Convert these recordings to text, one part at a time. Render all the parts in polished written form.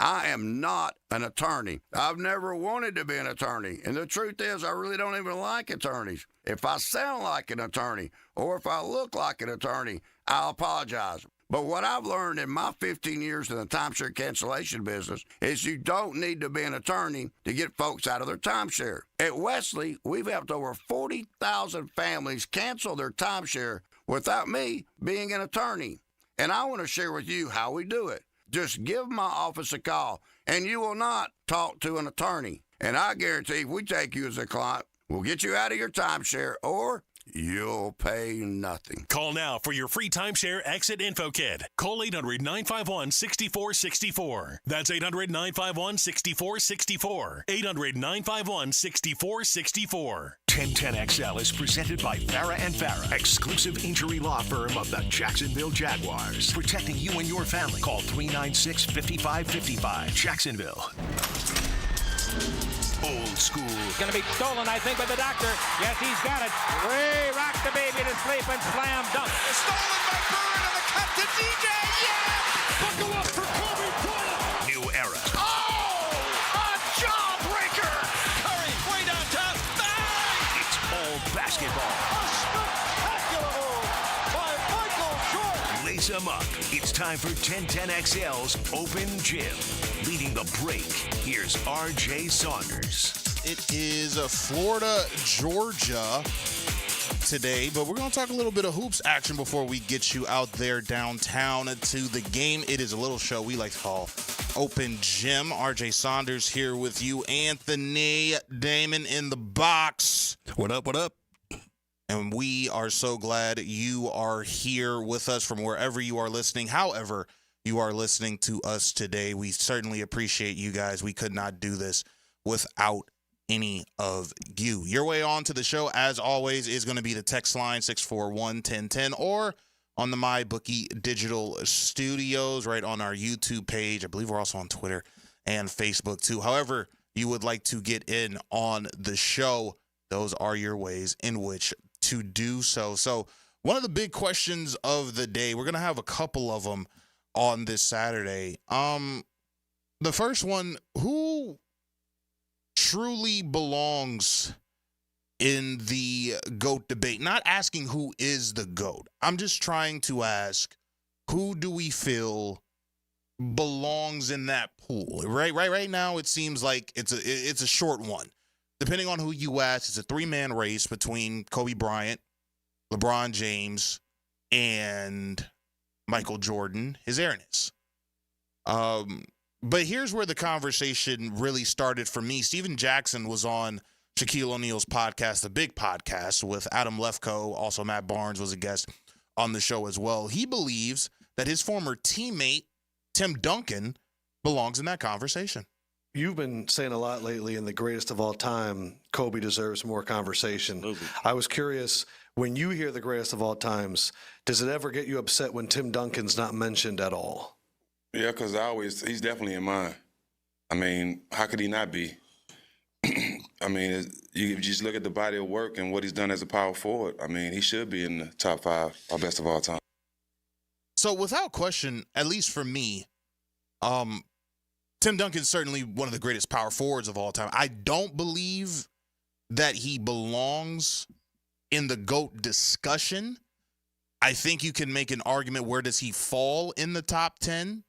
I am not an attorney. I've never wanted to be an attorney. And the truth is, I really don't even like attorneys. If I sound like an attorney or if I look like an attorney, I'll apologize. But what I've learned in my 15 years in the timeshare cancellation business is you don't need to be an attorney to get folks out of their timeshare. At Wesley, we've helped over 40,000 families cancel their timeshare without me being an attorney. And I want to share with you how we do it. Just give my office a call, and you will not talk to an attorney. And I guarantee if we take you as a client, we'll get you out of your timeshare, or you'll pay nothing. Call now for your free timeshare exit info kit. Call 800-951-6464. That's 800-951-6464. 800-951-6464. 1010XL is presented by Farah and Farah, exclusive injury law firm of the Jacksonville Jaguars. Protecting you and your family. Call 396-5555. Jacksonville. Old school. Going to be stolen, I think, by the doctor. Yes, he's got it. Ray rocked the baby to sleep and slam dunk. Stolen by Bird and the cut to DJ. Yes! Buckle up for Kobe Bryant. New era. Oh! A jawbreaker! Curry way down top. Bang! It's all basketball. A spectacular move by Michael Jordan. Lace 'em up. It's time for 1010XL's Open Gym. Leading the break, here's R.J. Saunders. It is Florida, Georgia today, but we're going to talk a little bit of hoops action before we get you out there downtown to the game. It is a little show we like to call Open Gym. R.J. Saunders here with you. Anthony Damon in the box. What up, what up? And we are so glad you are here with us from wherever you are listening. However you are listening to us today, we certainly appreciate you guys. We could not do this without any of you. Your way on to the show, as always, is going to be the text line 641-1010 or on the MyBookie Digital Studios right on our YouTube page. I believe we're also on Twitter and Facebook too. However you would like to get in on the show, those are your ways in which to do so. So one of the big questions of the day, we're going to have a couple of them on this Saturday. The first one, who truly belongs in the GOAT debate? Not asking who is the GOAT. I'm just trying to ask, who do we feel belongs in that pool? Right now, it seems like it's a short one. Depending on who you ask, it's a three-man race between Kobe Bryant, LeBron James, and Michael Jordan, his airness. But here's where the conversation really started for me. Steven Jackson was on Shaquille O'Neal's podcast, the big podcast, with Adam Lefkoe. Also, Matt Barnes was a guest on the show as well. He believes that his former teammate, Tim Duncan, belongs in that conversation. You've been saying a lot lately in the greatest of all time, Kobe deserves more conversation. I was curious, when you hear the greatest of all times, does it ever get you upset when Tim Duncan's not mentioned at all? Yeah, because he's definitely in mine. I mean, how could he not be? I mean, you just look at the body of work and what he's done as a power forward. I mean, he should be in the top 5 or best of all time. So without question, at least for me, Tim Duncan's certainly one of the greatest power forwards of all time. I don't believe that he belongs in the GOAT discussion. I think you can make an argument, where does he fall in the top 10?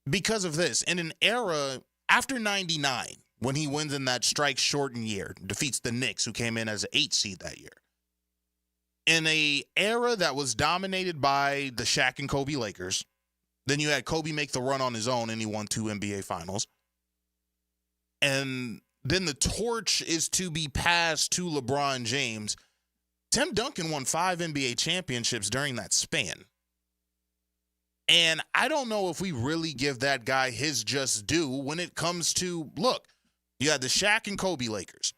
Because of this, in an era after 99, when he wins in that strike-shortened year, defeats the Knicks, who came in as an 8 seed that year. In a era that was dominated by the Shaq and Kobe Lakers, then you had Kobe make the run on his own, and he won 2 NBA finals. And then the torch is to be passed to LeBron James. Tim Duncan won 5 NBA championships during that span. And I don't know if we really give that guy his just due when it comes to, look, you had the Shaq and Kobe Lakers.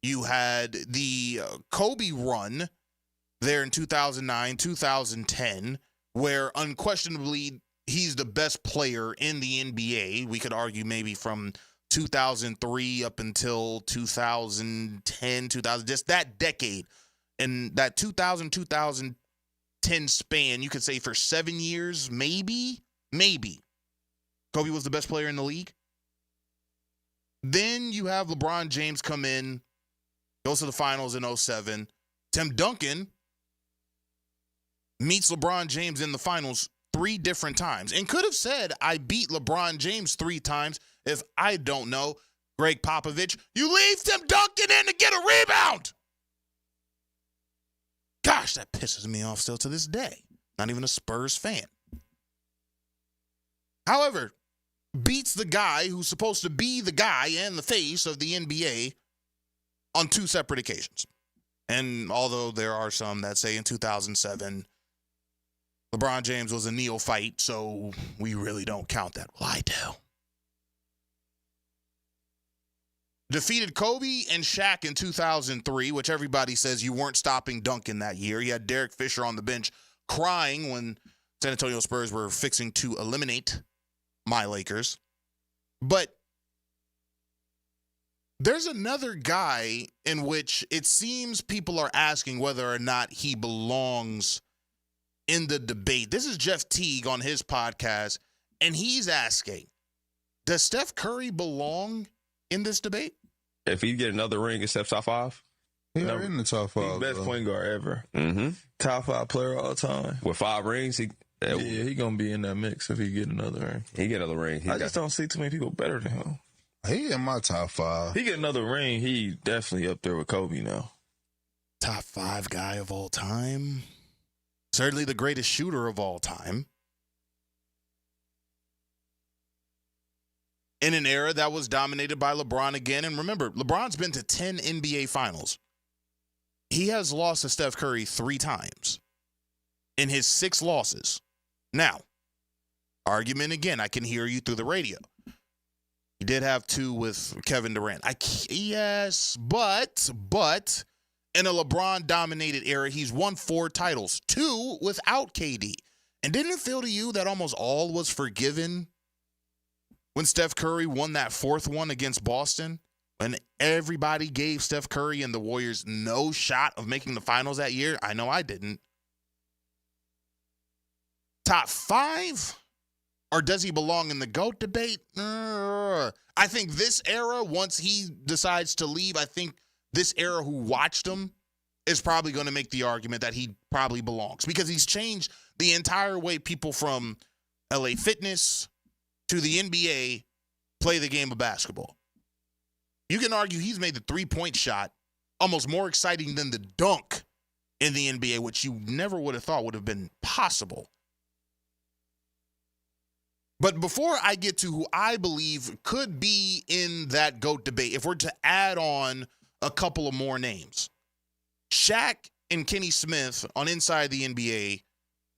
You had the Kobe run there in 2009, 2010, where unquestionably he's the best player in the NBA. We could argue maybe from 2003 up until 2010, 2000, just that decade. And that 2010 span, you could say for 7 years, maybe. Kobe was the best player in the league. Then you have LeBron James come in, goes to the finals in 2007. Tim Duncan meets LeBron James in the finals 3 different times and could have said, I beat LeBron James 3 times if I don't know. Greg Popovich, you leave Tim Duncan in to get a rebound. Gosh, that pisses me off still to this day. Not even a Spurs fan. However, beats the guy who's supposed to be the guy and the face of the NBA on 2 separate occasions. And although there are some that say in 2007, LeBron James was a neophyte, so we really don't count that. Well, I do. Defeated Kobe and Shaq in 2003, which everybody says you weren't stopping Duncan that year. He had Derek Fisher on the bench crying when San Antonio Spurs were fixing to eliminate my Lakers. But there's another guy in which it seems people are asking whether or not he belongs in the debate. This is Jeff Teague on his podcast, and he's asking, does Steph Curry belong in this debate? If he get another ring, it's top 5. He's in the top 5. He's best point guard ever. Mm-hmm. Top 5 player all time. With 5 rings, he gonna be in that mix if he get another ring. He get another ring. I just don't see too many people better than him. He in my top 5. He get another ring, he definitely up there with Kobe now. Top 5 guy of all time. Certainly the greatest shooter of all time. In an era that was dominated by LeBron again. And remember, LeBron's been to 10 NBA finals. He has lost to Steph Curry 3 times in his 6 losses. Now, argument again, I can hear you through the radio. He did have 2 with Kevin Durant. Yes, but in a LeBron-dominated era, he's won 4 titles, 2 without KD. And didn't it feel to you that almost all was forgiven when Steph Curry won that 4th one against Boston? When everybody gave Steph Curry and the Warriors no shot of making the finals that year? I know I didn't. Top 5? Or does he belong in the GOAT debate? I think this era, once he decides to leave, I think this era who watched him is probably going to make the argument that he probably belongs. Because he's changed the entire way people from LA Fitness to the NBA play the game of basketball. You can argue he's made the 3-point shot almost more exciting than the dunk in the NBA, which you never would have thought would have been possible. But before I get to who I believe could be in that GOAT debate, if we're to add on a couple of more names, Shaq and Kenny Smith on Inside the NBA,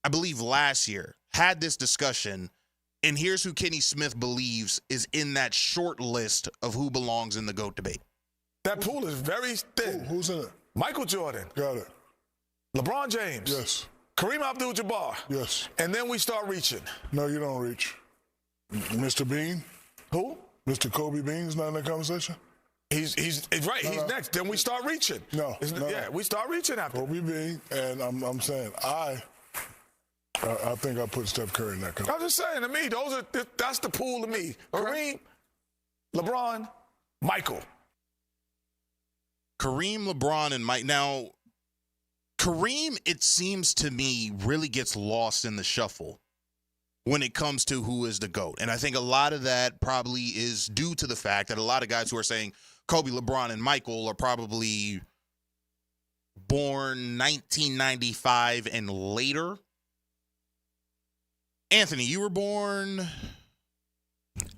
I believe last year, had this discussion. And here's who Kenny Smith believes is in that short list of who belongs in the GOAT debate. That pool is very thin. Who's in it? Michael Jordan. Got it. LeBron James. Yes. Kareem Abdul-Jabbar. Yes. And then we start reaching. No, you don't reach. Mr. Bean? Who? Mr. Kobe Bean's not in that conversation? He's right. No, he's no. next. Then we start reaching. No. Yeah, we start reaching after. Kobe Bean, and I'm saying I think I put Steph Curry in that conversation. I'm just saying, to me, that's the pool to me. Kareem, LeBron, Michael. Kareem, LeBron, and Mike. Now, Kareem, it seems to me, really gets lost in the shuffle when it comes to who is the GOAT. And I think a lot of that probably is due to the fact that a lot of guys who are saying Kobe, LeBron, and Michael are probably born 1995 and later. Anthony, you were born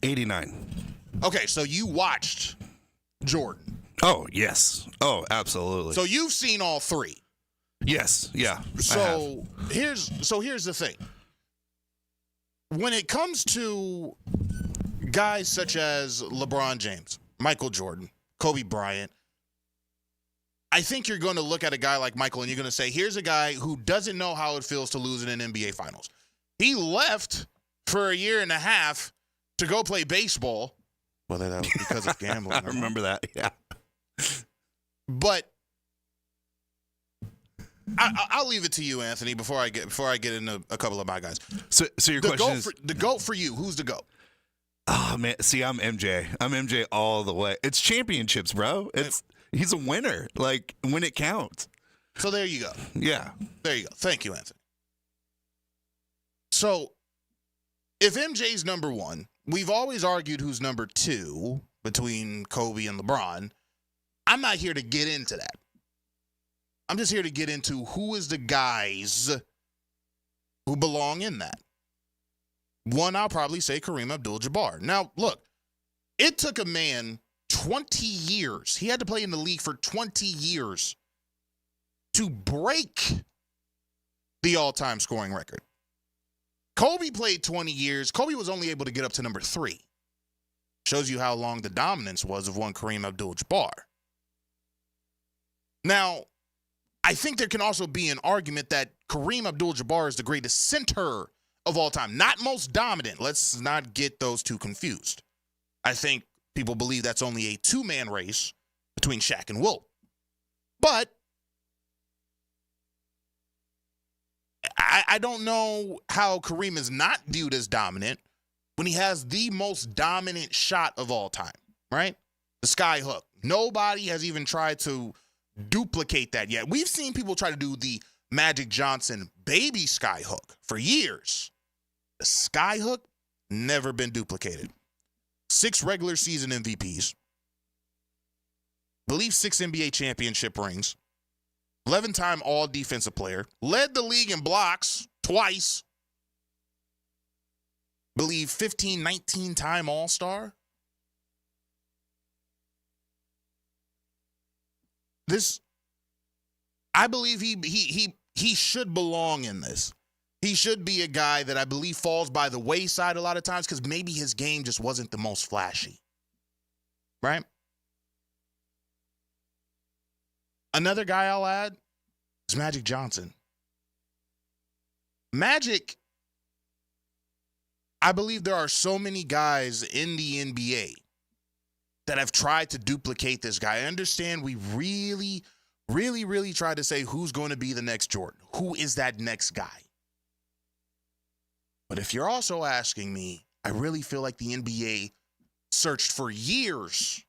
89. Okay, so you watched Jordan. Oh, yes. Oh, absolutely. So you've seen all 3. Yes, yeah. So here's the thing. When it comes to guys such as LeBron James, Michael Jordan, Kobe Bryant, I think you're going to look at a guy like Michael and you're going to say, here's a guy who doesn't know how it feels to lose in an NBA Finals. He left for a year and a half to go play baseball, whether that was because of gambling. I remember that, yeah. But I'll leave it to you, Anthony, before I get into a couple of my guys. So your question is the GOAT for you. Who's the GOAT? Oh man, see, I'm MJ. I'm MJ all the way. It's championships, bro. He's a winner. Like when it counts. So there you go. Yeah. There you go. Thank you, Anthony. So if MJ's number one, we've always argued who's number two between Kobe and LeBron. I'm not here to get into that. I'm just here to get into who is the guys who belong in that. One, I'll probably say Kareem Abdul-Jabbar. Now, look, it took a man 20 years. He had to play in the league for 20 years to break the all-time scoring record. Kobe played 20 years. Kobe was only able to get up to number 3. Shows you how long the dominance was of one Kareem Abdul-Jabbar. Now, I think there can also be an argument that Kareem Abdul-Jabbar is the greatest center of all time. Not most dominant. Let's not get those two confused. I think people believe that's only a two-man race between Shaq and Wilt. But I don't know how Kareem is not viewed as dominant when he has the most dominant shot of all time, right? The sky hook. Nobody has even tried to duplicate that yet. We've seen people try to do the Magic Johnson baby sky hook for years. The sky hook, never been duplicated. 6 regular season MVPs. Believe 6 NBA championship rings. 11-time all-defensive player. Led the league in blocks twice. Believe 15, 19-time all-star. I believe he should belong in this. He should be a guy that I believe falls by the wayside a lot of times because maybe his game just wasn't the most flashy. Right? Another guy I'll add is Magic Johnson. Magic, I believe there are so many guys in the NBA that have tried to duplicate this guy. I understand we really try to say who's going to be the next Jordan. Who is that next guy? But if you're also asking me, I really feel like the NBA searched for years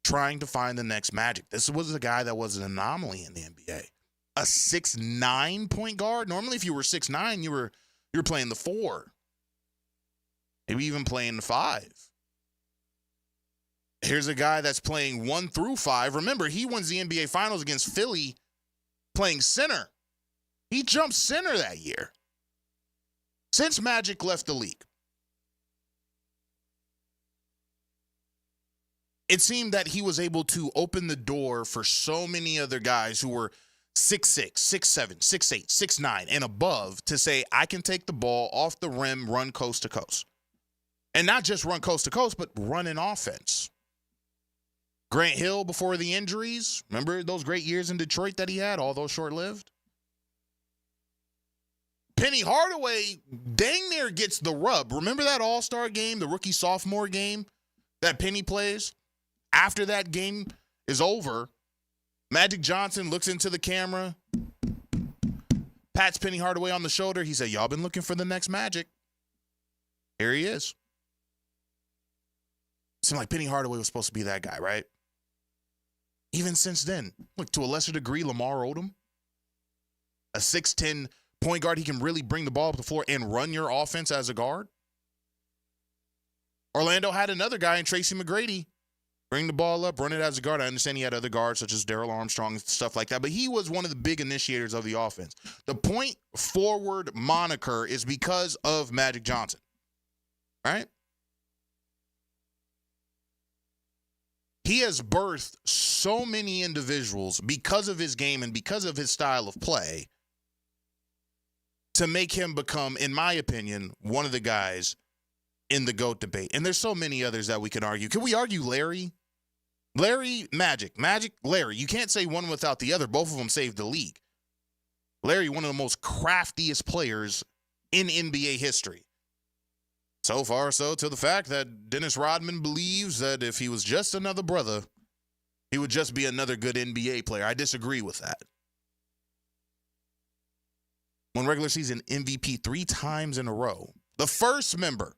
trying to find the next Magic. This was a guy that was an anomaly in the NBA. A 6'9" point guard. Normally, if you were 6'9", you were playing the 4. Maybe even playing the 5. Here's a guy that's playing 1 through 5. Remember, he wins the NBA Finals against Philly playing center. He jumped center that year. Since Magic left the league, it seemed that he was able to open the door for so many other guys who were 6'6", 6'7", 6'8", 6'9", and above to say, I can take the ball off the rim, run coast to coast. And not just run coast to coast, but run an offense. Grant Hill before the injuries. Remember those great years in Detroit that he had, although short-lived? Penny Hardaway dang near gets the rub. Remember that All-Star game, the rookie-sophomore game that Penny plays? After that game is over, Magic Johnson looks into the camera, pats Penny Hardaway on the shoulder. He said, y'all been looking for the next Magic. Here he is. Seemed like Penny Hardaway was supposed to be that guy, right? Even since then, look, to a lesser degree, Lamar Odom, a 6'10" point guard, he can really bring the ball up the floor and run your offense as a guard. Orlando had another guy in Tracy McGrady. Bring the ball up, run it as a guard. I understand he had other guards such as Darrell Armstrong and stuff like that, but he was one of the big initiators of the offense. The point forward moniker is because of Magic Johnson, right? He has birthed so many individuals because of his game and because of his style of play to make him become, in my opinion, one of the guys in the GOAT debate. And there's so many others that we can argue. Can we argue Larry? Larry, Magic. Magic, Larry. You can't say one without the other. Both of them saved the league. Larry, one of the most craftiest players in NBA history. So far so to the fact that Dennis Rodman believes that if he was just another brother, he would just be another good NBA player. I disagree with that. Won regular season MVP 3 times in a row. The first member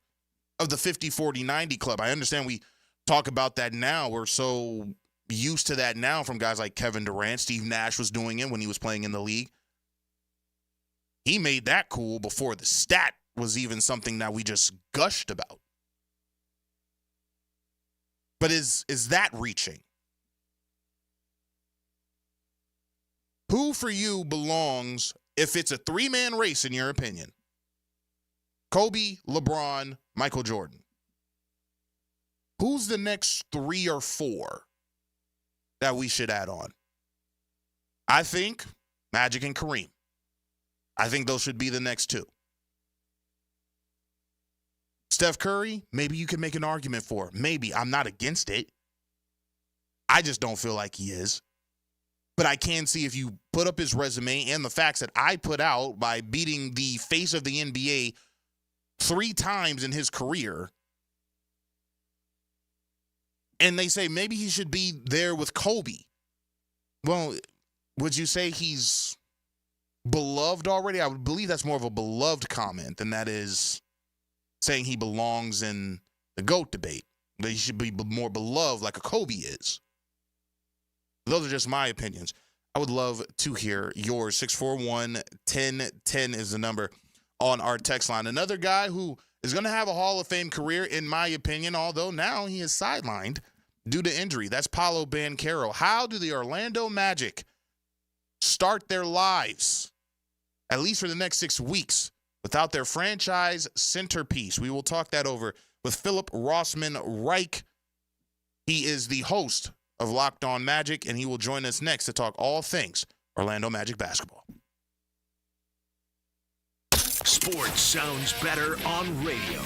of the 50-40-90 club. I understand we talk about that now. We're so used to that now from guys like Kevin Durant. Steve Nash was doing it when he was playing in the league. He made that cool before the stat was even something that we just gushed about. But is that reaching? Who for you belongs, if it's a three-man race in your opinion? Kobe, LeBron, Michael Jordan. Who's the next 3 or 4 that we should add on? I think Magic and Kareem. I think those should be the next 2. Steph Curry, maybe you can make an argument for. Maybe. I'm not against it. I just don't feel like he is. But I can see if you put up his resume and the facts that I put out by beating the face of the NBA 3 times in his career, and they say maybe he should be there with Kobe. Well, would you say he's beloved already? I would believe that's more of a beloved comment than that is saying he belongs in the GOAT debate. That he should be more beloved like a Kobe is. Those are just my opinions. I would love to hear yours. 641-1010 is the number on our text line. Another guy who is going to have a Hall of Fame career, in my opinion, although now he is sidelined due to injury. That's Paolo Banchero. How do the Orlando Magic start their lives, at least for the next 6 weeks, without their franchise centerpiece? We will talk that over with Philip Rossman Reich. He is the host of Locked On Magic, and he will join us next to talk all things Orlando Magic basketball. Sports sounds better on radio.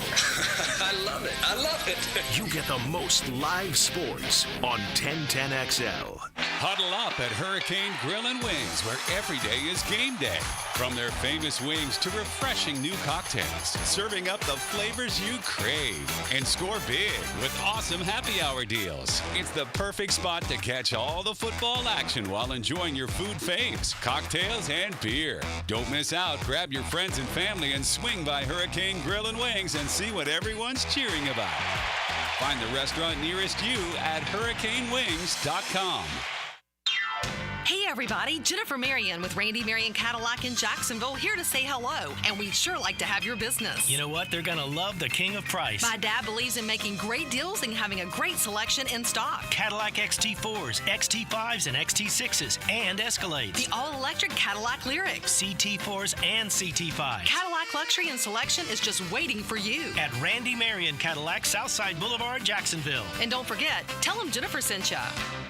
I love it. I love it. You get the most live sports on 1010XL. Huddle up at Hurricane Grill and Wings, where every day is game day. From their famous wings to refreshing new cocktails, serving up the flavors you crave. And score big with awesome happy hour deals. It's the perfect spot to catch all the football action while enjoying your food faves, cocktails, and beer. Don't miss out. Grab your friends and family and swing by Hurricane Grill and Wings and see what everyone's cheering about. Find the restaurant nearest you at hurricanewings.com. Hey everybody, Jennifer Marion with Randy Marion Cadillac in Jacksonville here to say hello, and we'd sure like to have your business. You know what? They're going to love the king of price. My dad believes in making great deals and having a great selection in stock. Cadillac XT4s, XT5s, and XT6s, and Escalades. The all-electric Cadillac Lyriq. CT4s and CT5s. Cadillac luxury and selection is just waiting for you. At Randy Marion Cadillac, Southside Boulevard, Jacksonville. And don't forget, tell them Jennifer sent ya.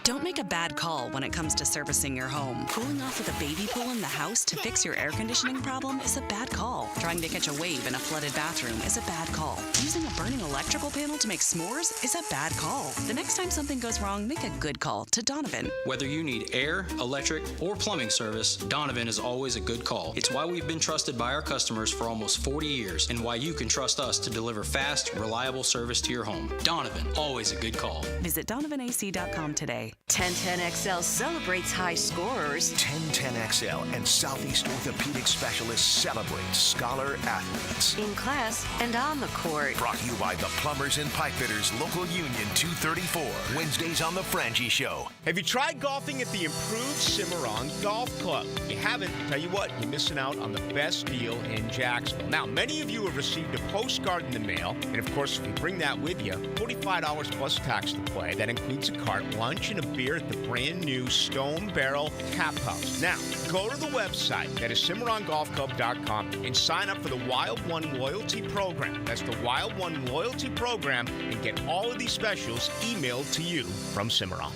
Don't make a bad call when it comes to servicing your home. Cooling off with a baby pool in the house to fix your air conditioning problem is a bad call. Trying to catch a wave in a flooded bathroom is a bad call. Using a burning electrical panel to make s'mores is a bad call. The next time something goes wrong, make a good call to Donovan. Whether you need air, electric, or plumbing service, Donovan is always a good call. It's why we've been trusted by our customers for almost 40 years and why you can trust us to deliver fast, reliable service to your home. Donovan, always a good call. Visit DonovanAC.com today. 1010XL celebrates high scorers. 1010XL and Southeast Orthopedic Specialists celebrate scholar athletes. In class and on the court. Brought to you by the Plumbers and Pipefitters Local Union 234. Wednesdays on The Frangie Show. Have you tried golfing at the improved Cimarron Golf Club? If you haven't, tell you what, you're missing out on the best deal in Jacksonville. Now, many of you have received a postcard in the mail, and of course, if you bring that with you, $45 plus tax to play. That includes a cart, lunch, and a beer at the brand new Stone Barrel Tap House. Now, go to the website, that is CimarronGolfClub.com, and sign up for the Wild One Loyalty Program. That's the Wild One Loyalty Program, and get all of these specials emailed to you from Cimarron.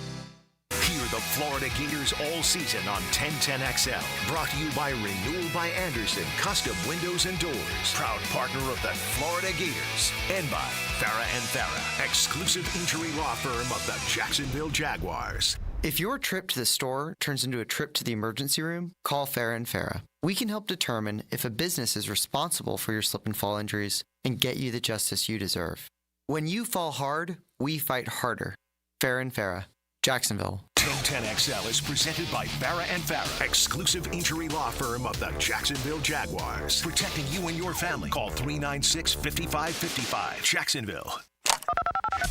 Hear the Florida Gators all season on 1010XL. Brought to you by Renewal by Anderson Custom Windows and Doors. Proud partner of the Florida Gators. And by Farah and Farah, exclusive injury law firm of the Jacksonville Jaguars. If your trip to the store turns into a trip to the emergency room, call Farah and Farah. We can help determine if a business is responsible for your slip and fall injuries and get you the justice you deserve. When you fall hard, we fight harder. Farah and Farah. Jacksonville. 1010XL is presented by Farah and Farah, exclusive injury law firm of the Jacksonville Jaguars. Protecting you and your family. Call 396-5555. Jacksonville.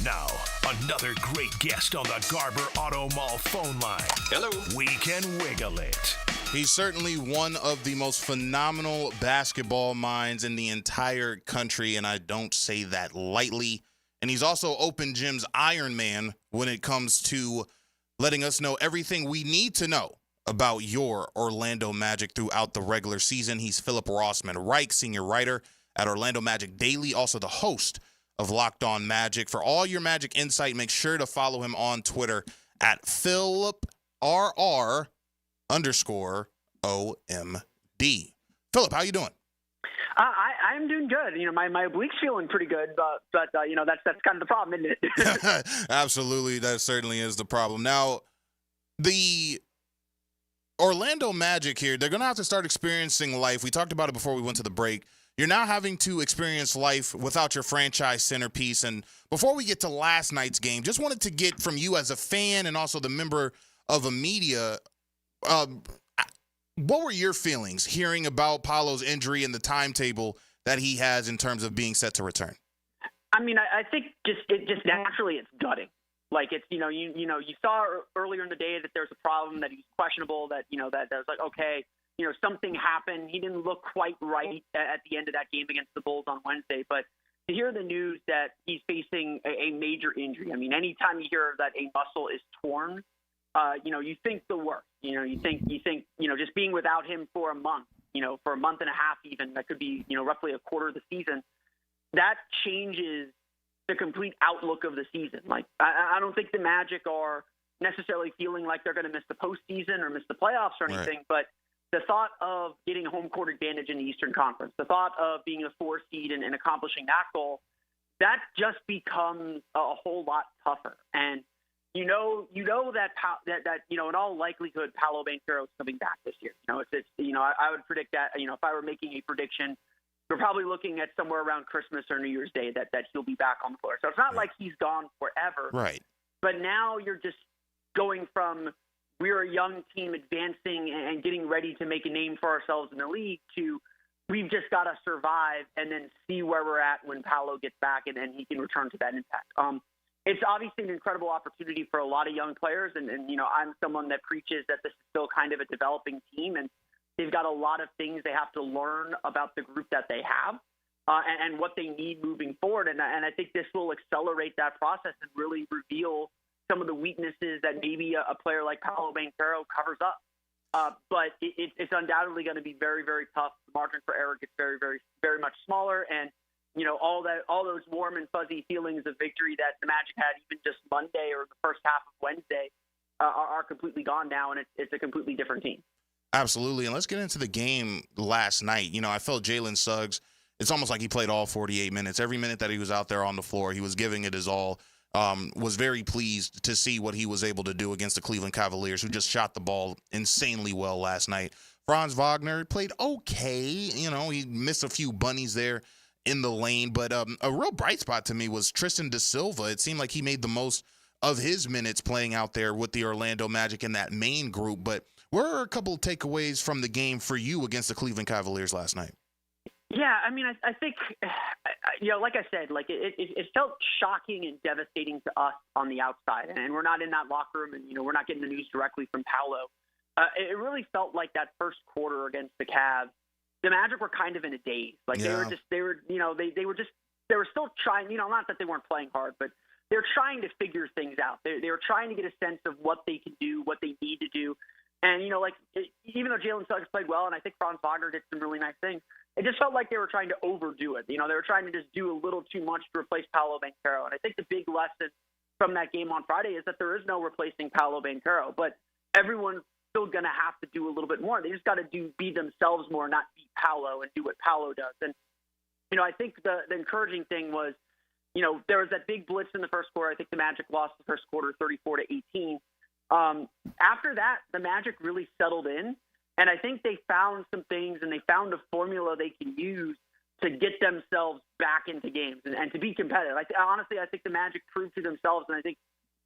Now, another great guest on the Garber Auto Mall phone line. Hello. We can wiggle it. He's certainly one of the most phenomenal basketball minds in the entire country, and I don't say that lightly. And he's also Open Gym's Iron Man when it comes to letting us know everything we need to know about your Orlando Magic throughout the regular season. He's Philip Rossman-Reich, senior writer at Orlando Magic Daily, also the host of Locked On Magic. For all your Magic insight, make sure to follow him on Twitter at PhilipRR_OMD. Philip, how you doing? I'm doing good. My oblique's feeling pretty good, but that's kind of the problem, isn't it? Absolutely, that certainly is the problem. Now, the Orlando Magic here, they're going to have to start experiencing life. We talked about it before we went to the break. You're now having to experience life without your franchise centerpiece. And before we get to last night's game, just wanted to get from you as a fan and also the member of a media, what were your feelings hearing about Paolo's injury and the timetable that he has in terms of being set to return? I mean, I think just naturally it's gutting. Like it's you saw earlier in the day that there's a problem, that he's questionable, that that was like, okay, something happened. He didn't look quite right at the end of that game against the Bulls on Wednesday. But to hear the news that he's facing a major injury, I mean, anytime you hear that a muscle is torn, you think the worst. You think just being without him for a month, for a month and a half even, that could be, roughly a quarter of the season, that changes the complete outlook of the season. Like, I don't think the Magic are necessarily feeling like they're going to miss the postseason or miss the playoffs or anything, right. But the thought of getting home court advantage in the Eastern Conference, the thought of being a 4 seed and accomplishing that goal, that just becomes a whole lot tougher. And you know that in all likelihood Paolo Banchero is coming back this year. I would predict that. If I were making a prediction, we're probably looking at somewhere around Christmas or New Year's Day that he'll be back on the floor. So it's not like he's gone forever. Right. But now you're just going from we're a young team advancing and getting ready to make a name for ourselves in the league to we've just got to survive and then see where we're at when Paolo gets back and he can return to that impact. It's obviously an incredible opportunity for a lot of young players. And I'm someone that preaches that this is still kind of a developing team, and they've got a lot of things they have to learn about the group that they have and what they need moving forward. And I think this will accelerate that process and really reveal some of the weaknesses that maybe a player like Paolo Banchero covers up. But it's undoubtedly going to be very, very tough. The margin for error gets very, very, very much smaller. And all those warm and fuzzy feelings of victory that the Magic had even just Monday or the first half of Wednesday are completely gone now, and it's a completely different team. Absolutely. And let's get into the game last night. I felt Jalen Suggs, it's almost like he played all 48 minutes. Every minute that he was out there on the floor, he was giving it his all. Was very pleased to see what he was able to do against the Cleveland Cavaliers, who just shot the ball insanely well last night. Franz Wagner played okay. He missed a few bunnies there in the lane, but a real bright spot to me was Tristan da Silva. It seemed like he made the most of his minutes playing out there with the Orlando Magic in that main group. But what are a couple of takeaways from the game for you against the Cleveland Cavaliers last night? Yeah, I mean, I think, like I said, like it felt shocking and devastating to us on the outside, and we're not in that locker room, and we're not getting the news directly from Paolo. It really felt like that first quarter against the Cavs, the Magic were kind of in a daze. Like they were still trying. Not that they weren't playing hard, but they're trying to figure things out. They were trying to get a sense of what they can do, what they need to do. And, even though Jalen Suggs played well, and I think Franz Wagner did some really nice things, it just felt like they were trying to overdo it. They were trying to just do a little too much to replace Paolo Banchero. And I think the big lesson from that game on Friday is that there is no replacing Paolo Banchero, but everyone's still going to have to do a little bit more. They just got to be themselves more, not be Paolo, and do what Paolo does. And, I think the encouraging thing was, there was that big blitz in the first quarter. I think the Magic lost the first quarter 34-18. After that, the Magic really settled in, and I think they found some things, and they found a formula they can use to get themselves back into games and to be competitive. Honestly, I think the Magic proved to themselves, and I think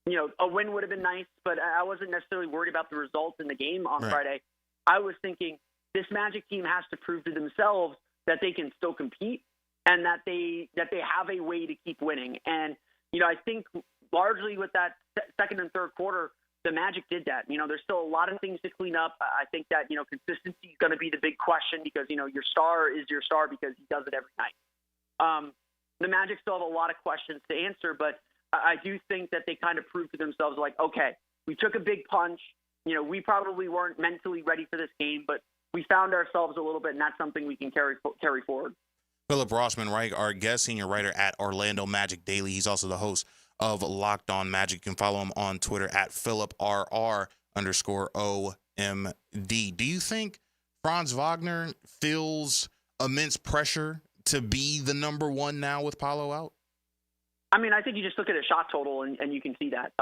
a win would have been nice, but I wasn't necessarily worried about the results in the game on Right. Friday. I was thinking this Magic team has to prove to themselves that they can still compete and that they have a way to keep winning. And, I think largely with that second and third quarter, the Magic did that. There's still a lot of things to clean up. I think that, consistency is going to be the big question because, your star is your star because he does it every night. The Magic still have a lot of questions to answer, but I do think that they kind of proved to themselves like, okay, we took a big punch. We probably weren't mentally ready for this game, but we found ourselves a little bit, and that's something we can carry forward. Philip Rossman, right, our guest senior writer at Orlando Magic Daily. He's also the host of Locked On Magic. You can follow him on Twitter at PhilipRR_OMD. Do you think Franz Wagner feels immense pressure to be the number one now with Paolo out? I mean, I think you just look at his shot total and you can see that.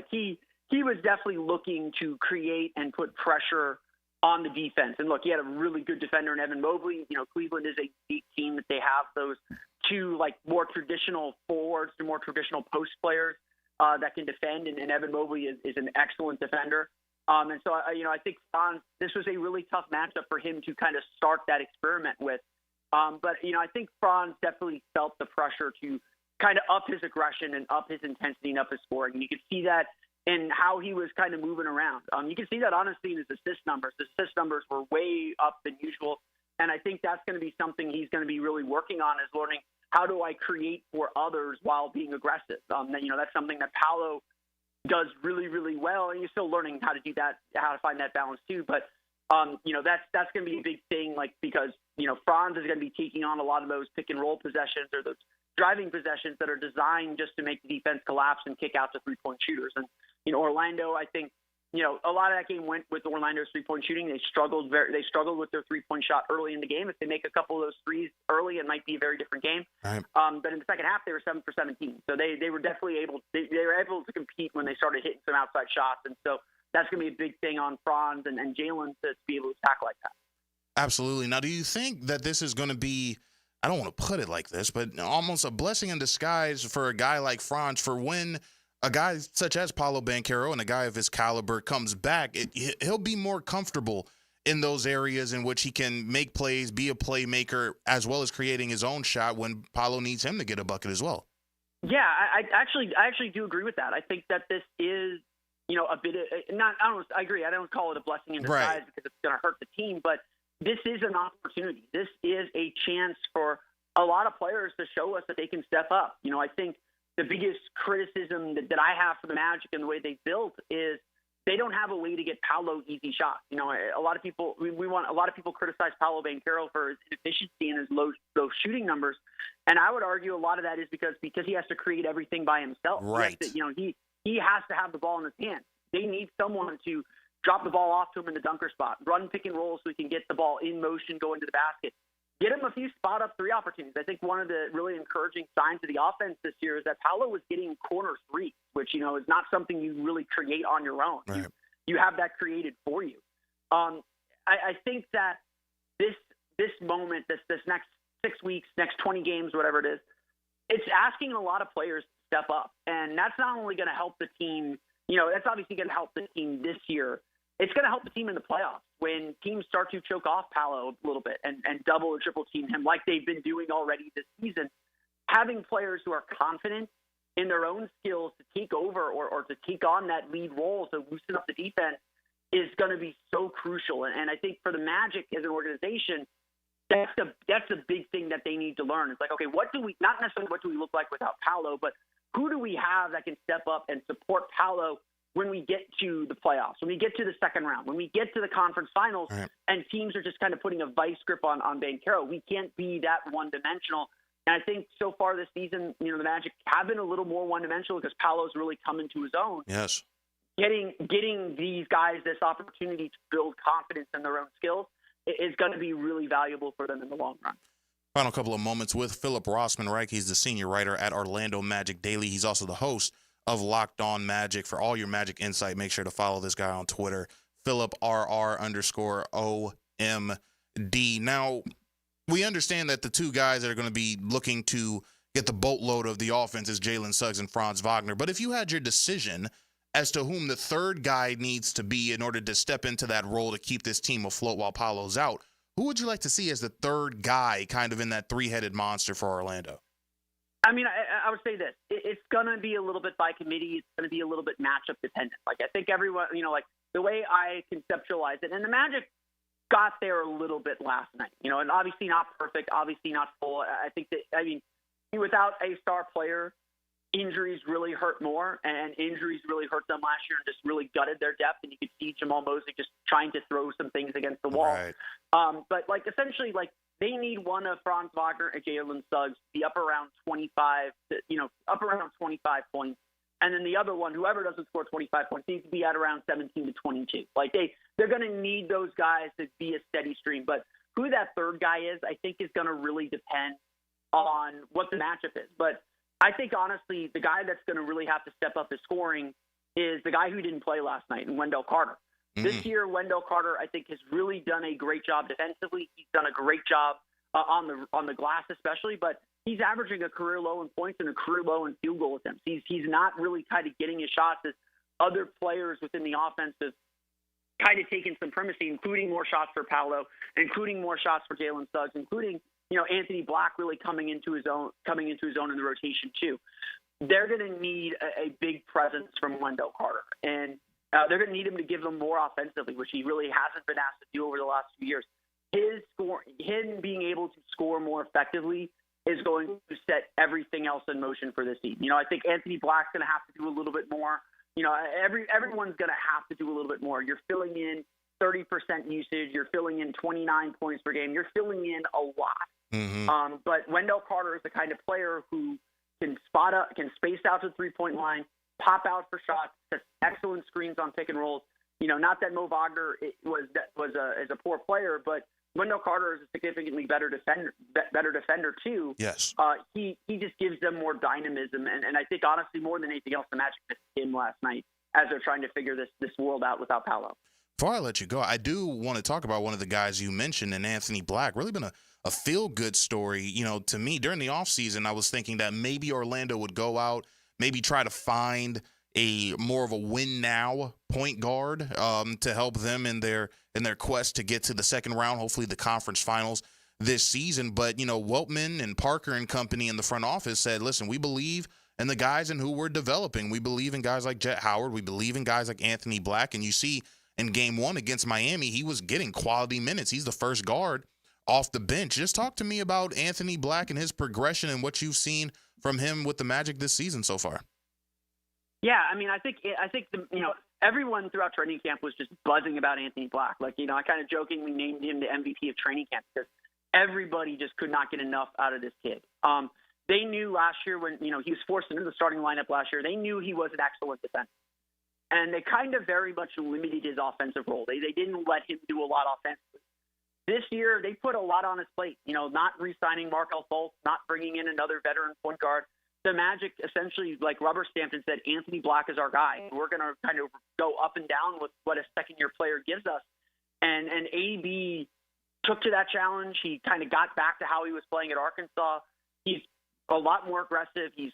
He was definitely looking to create and put pressure on the defense. And look, he had a really good defender in Evan Mobley. Cleveland is a unique team that they have those two more traditional forwards, more traditional post players that can defend. And Evan Mobley is an excellent defender. And so, I think Franz, this was a really tough matchup for him to kind of start that experiment with. But I think Franz definitely felt the pressure to kind of up his aggression and up his intensity and up his scoring. And you could see that in how he was kind of moving around. You can see that honestly in his assist numbers. His assist numbers were way up than usual. And I think that's going to be something he's going to be really working on, is learning how do I create for others while being aggressive. That's something that Paolo does really, really well. And he's still learning how to do that, how to find that balance too. But, that's going to be a big thing, because, Franz is going to be taking on a lot of those pick and roll possessions or those driving possessions that are designed just to make the defense collapse and kick out to 3-point shooters. And, Orlando, I think, a lot of that game went with Orlando's 3-point shooting. They struggled with their 3-point shot early in the game. If they make a couple of those threes early, it might be a very different game. Right. But in the second half, they were 7 for 17. So they were definitely able to compete when they started hitting some outside shots. And so that's going to be a big thing on Franz and Jalen to be able to attack like that. Absolutely. Now, do you think that this is going to be, I don't want to put it like this, but almost a blessing in disguise for a guy like Franz, for when a guy such as Paolo Banchero and a guy of his caliber comes back, he'll be more comfortable in those areas in which he can make plays, be a playmaker, as well as creating his own shot when Paolo needs him to get a bucket as well. Yeah, I actually do agree with that. I think that this is, a bit of, I agree. I don't call it a blessing in disguise, right, because it's going to hurt the team, but this is an opportunity. This is a chance for a lot of players to show us that they can step up. I think the biggest criticism that I have for the Magic and the way they built is they don't have a way to get Paolo easy shots. A lot of people criticize Paolo Banchero for his inefficiency and his low shooting numbers, and I would argue a lot of that is because he has to create everything by himself. Right. He has to have the ball in his hands. They need someone to drop the ball off to him in the dunker spot, run pick and roll so he can get the ball in motion, go into the basket. Get him a few spot-up three opportunities. I think one of the really encouraging signs of the offense this year is that Paolo was getting corner threes, which, is not something you really create on your own. Right. You have that created for you. I think that this moment, this next 6 weeks, next 20 games, whatever it is, it's asking a lot of players to step up. And that's not only going to help the team, that's obviously going to help the team this year. It's going to help the team in the playoffs when teams start to choke off Paolo a little bit and double or triple team him like they've been doing already this season. Having players who are confident in their own skills to take over or to take on that lead role to loosen up the defense is going to be so crucial. And I think for the Magic as an organization, that's the big thing that they need to learn. It's like, okay, not necessarily what do we look like without Paolo, but who do we have that can step up and support Paolo when we get to the playoffs, when we get to the second round, when we get to the conference finals, right, and teams are just kind of putting a vice grip on Banchero. We can't be that one-dimensional. And I think so far this season, the Magic have been a little more one-dimensional because Paolo's really come into his own. Yes. Getting these guys this opportunity to build confidence in their own skills is going to be really valuable for them in the long run. Final couple of moments with Philip Rossman, right? He's the senior writer at Orlando Magic Daily. He's also the host of Locked On Magic. For all your Magic insight, make sure to follow this guy on Twitter, PhilipRR_OMD. Now, we understand that the two guys that are going to be looking to get the boatload of the offense is Jalen Suggs and Franz Wagner. But if you had your decision as to whom the third guy needs to be in order to step into that role to keep this team afloat while Paolo's out, who would you like to see as the third guy kind of in that three-headed monster for Orlando? I mean, I would say this. It's going to be a little bit by committee. It's going to be a little bit matchup dependent. Like, I think everyone, like the way I conceptualize it, and the Magic got there a little bit last night, and obviously not perfect, obviously not full. I think that, without a star player, injuries really hurt more, and injuries really hurt them last year and just really gutted their depth. And you could see Jamal Mosley just trying to throw some things against the wall. Right. But essentially, they need one of Franz Wagner and Jalen Suggs to be up around 25, up around 25 points. And then the other one, whoever doesn't score 25 points, needs to be at around 17 to 22. They're going to need those guys to be a steady stream. But who that third guy is, I think, is going to really depend on what the matchup is. But I think, honestly, the guy that's going to really have to step up his scoring is the guy who didn't play last night, and Wendell Carter. This year, Wendell Carter, I think, has really done a great job defensively. He's done a great job on the glass, especially, but he's averaging a career low in points and a career low in field goal attempts. He's not really kind of getting his shots as other players within the offense have kind of taken some primacy, including more shots for Paolo, including more shots for Jalen Suggs, including Anthony Black really coming into his own in the rotation too. They're going to need a big presence from Wendell Carter, and they're going to need him to give them more offensively, which he really hasn't been asked to do over the last few years. Him being able to score more effectively is going to set everything else in motion for this team. I think Anthony Black's going to have to do a little bit more. Everyone's going to have to do a little bit more. You're filling in 30% usage. You're filling in 29 points per game. You're filling in a lot. But Wendell Carter is the kind of player who can spot up, can space out to the three-point line, pop out for shots, sets excellent screens on pick and rolls. Not that Mo Wagner is a poor player, but Wendell Carter is a significantly better defender too. Yes. He just gives them more dynamism, and I think honestly more than anything else, the Magic missed him last night as they're trying to figure this world out without Paolo. Before I let you go, I do want to talk about one of the guys you mentioned, and Anthony Black. Really been a feel-good story. To me, during the offseason, I was thinking that maybe Orlando would go out, maybe try to find a more of a win-now point guard to help them in their quest to get to the second round, hopefully the conference finals this season. But, Weltman and Parker and company in the front office said, listen, we believe in the guys and who we're developing. We believe in guys like Jet Howard. We believe in guys like Anthony Black. And you see in game one against Miami, he was getting quality minutes. He's the first guard off the bench. Just talk to me about Anthony Black and his progression and what you've seen from him with the Magic this season so far. Yeah, I think everyone throughout training camp was just buzzing about Anthony Black. I kind of jokingly named him the MVP of training camp because everybody just could not get enough out of this kid. They knew last year when he was forced into the starting lineup last year, they knew he was an excellent defender. And they kind of very much limited his offensive role. They didn't let him do a lot offensively. This year, they put a lot on his plate, not re-signing Markelle Fultz, not bringing in another veteran point guard. The Magic essentially rubber stamped and said, Anthony Black is our guy. We're going to kind of go up and down with what a second-year player gives us. And AB took to that challenge. He kind of got back to how he was playing at Arkansas. He's a lot more aggressive. He's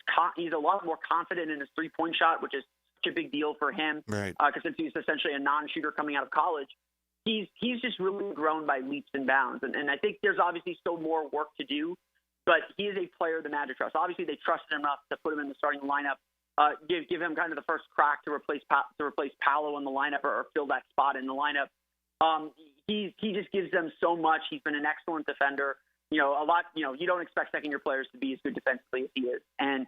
a lot more confident in his three-point shot, which is such a big deal for him. Right. Because since he's essentially a non-shooter coming out of college, he's just really grown by leaps and bounds. And I think there's obviously still more work to do. But he is a player the Magic trust. Obviously, they trusted him enough to put him in the starting lineup, give him kind of the first crack to replace Paolo in the lineup or fill that spot in the lineup. He just gives them so much. He's been an excellent defender. You don't expect second-year players to be as good defensively as he is, and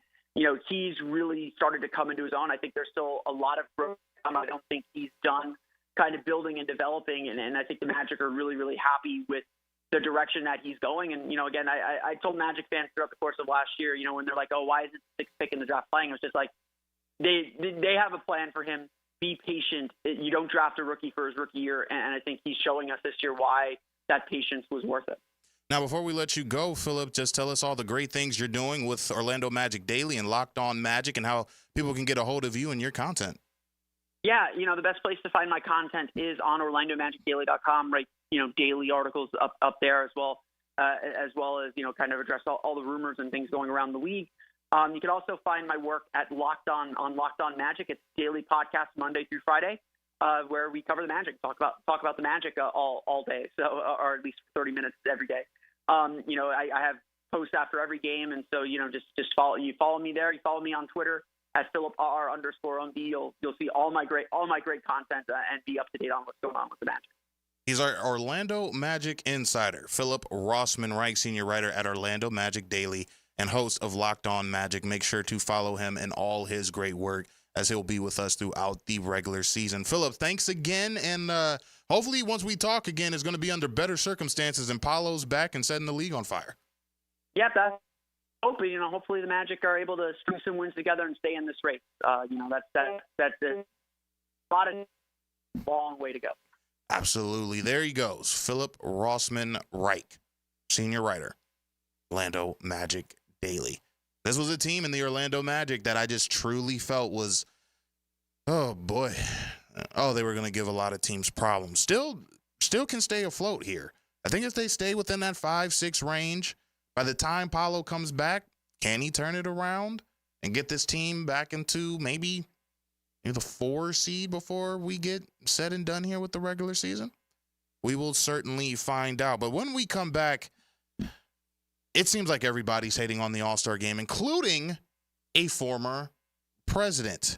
he's really started to come into his own. I think there's still a lot of growth. I don't think he's done kind of building and developing, and I think the Magic are really, really happy with the direction that he's going. And, again, I told Magic fans throughout the course of last year, when they're like, oh, why isn't the sixth pick in the draft playing? It was just like, they have a plan for him. Be patient. You don't draft a rookie for his rookie year. And I think he's showing us this year why that patience was worth it. Now, before we let you go, Philip, just tell us all the great things you're doing with Orlando Magic Daily and Locked On Magic and how people can get a hold of you and your content. Yeah, the best place to find my content is on OrlandoMagicDaily.com, right? Daily articles up there as well as well as, kind of address all the rumors and things going around the league. You can also find my work at Locked On Magic. It's daily podcast Monday through Friday, where we cover the Magic, talk about the Magic all day, or at least 30 minutes every day. I have posts after every game, and so just follow me there. You follow me on Twitter at @PhilipR_OMD. You'll see all my great content and be up to date on what's going on with the Magic. He's our Orlando Magic insider, Philip Rossman-Reich, senior writer at Orlando Magic Daily and host of Locked On Magic. Make sure to follow him and all his great work as he'll be with us throughout the regular season. Philip, thanks again, and hopefully once we talk again, it's going to be under better circumstances and Paolo's back and setting the league on fire. Yeah, that's hoping. Hopefully the Magic are able to string some wins together and stay in this race. That's a long way to go. Absolutely. There he goes. Philip Rossman-Reich, senior writer, Orlando Magic Daily. This was a team in the Orlando Magic that I just truly felt was, oh boy, they were going to give a lot of teams problems. Still can stay afloat here. I think if they stay within that 5-6 range, by the time Paolo comes back, can he turn it around and get this team back into maybe the 4 seed before we get said and done here with the regular season? We will certainly find out. But when we come back, it seems like everybody's hating on the All-Star game, including a former president.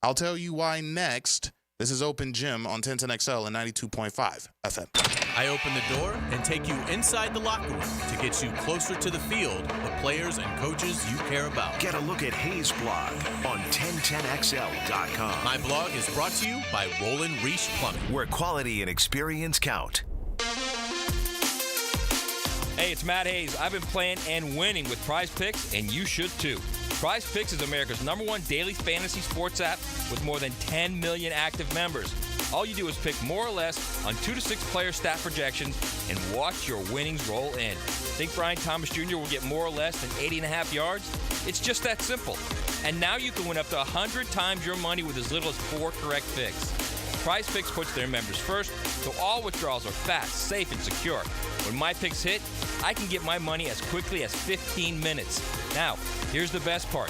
I'll tell you why next. This is Open Gym on 1010XL and 92.5 FM. I open the door and take you inside the locker room to get you closer to the field, the players and coaches you care about. Get a look at Hayes' blog on 1010XL.com. My blog is brought to you by Roland Reese Plumbing, where quality and experience count. Hey, it's Matt Hayes. I've been playing and winning with Prize Picks, and you should too. Prize Picks is America's #1 daily fantasy sports app with more than 10 million active members. All you do is pick more or less on 2 to 6 player stat projections and watch your winnings roll in. Think Brian Thomas Jr. will get more or less than 80.5 yards? It's just that simple. And now you can win up to 100 times your money with as little as 4 correct picks. Prize Picks puts their members first, so all withdrawals are fast, safe, and secure. When my picks hit, I can get my money as quickly as 15 minutes. Now, here's the best part.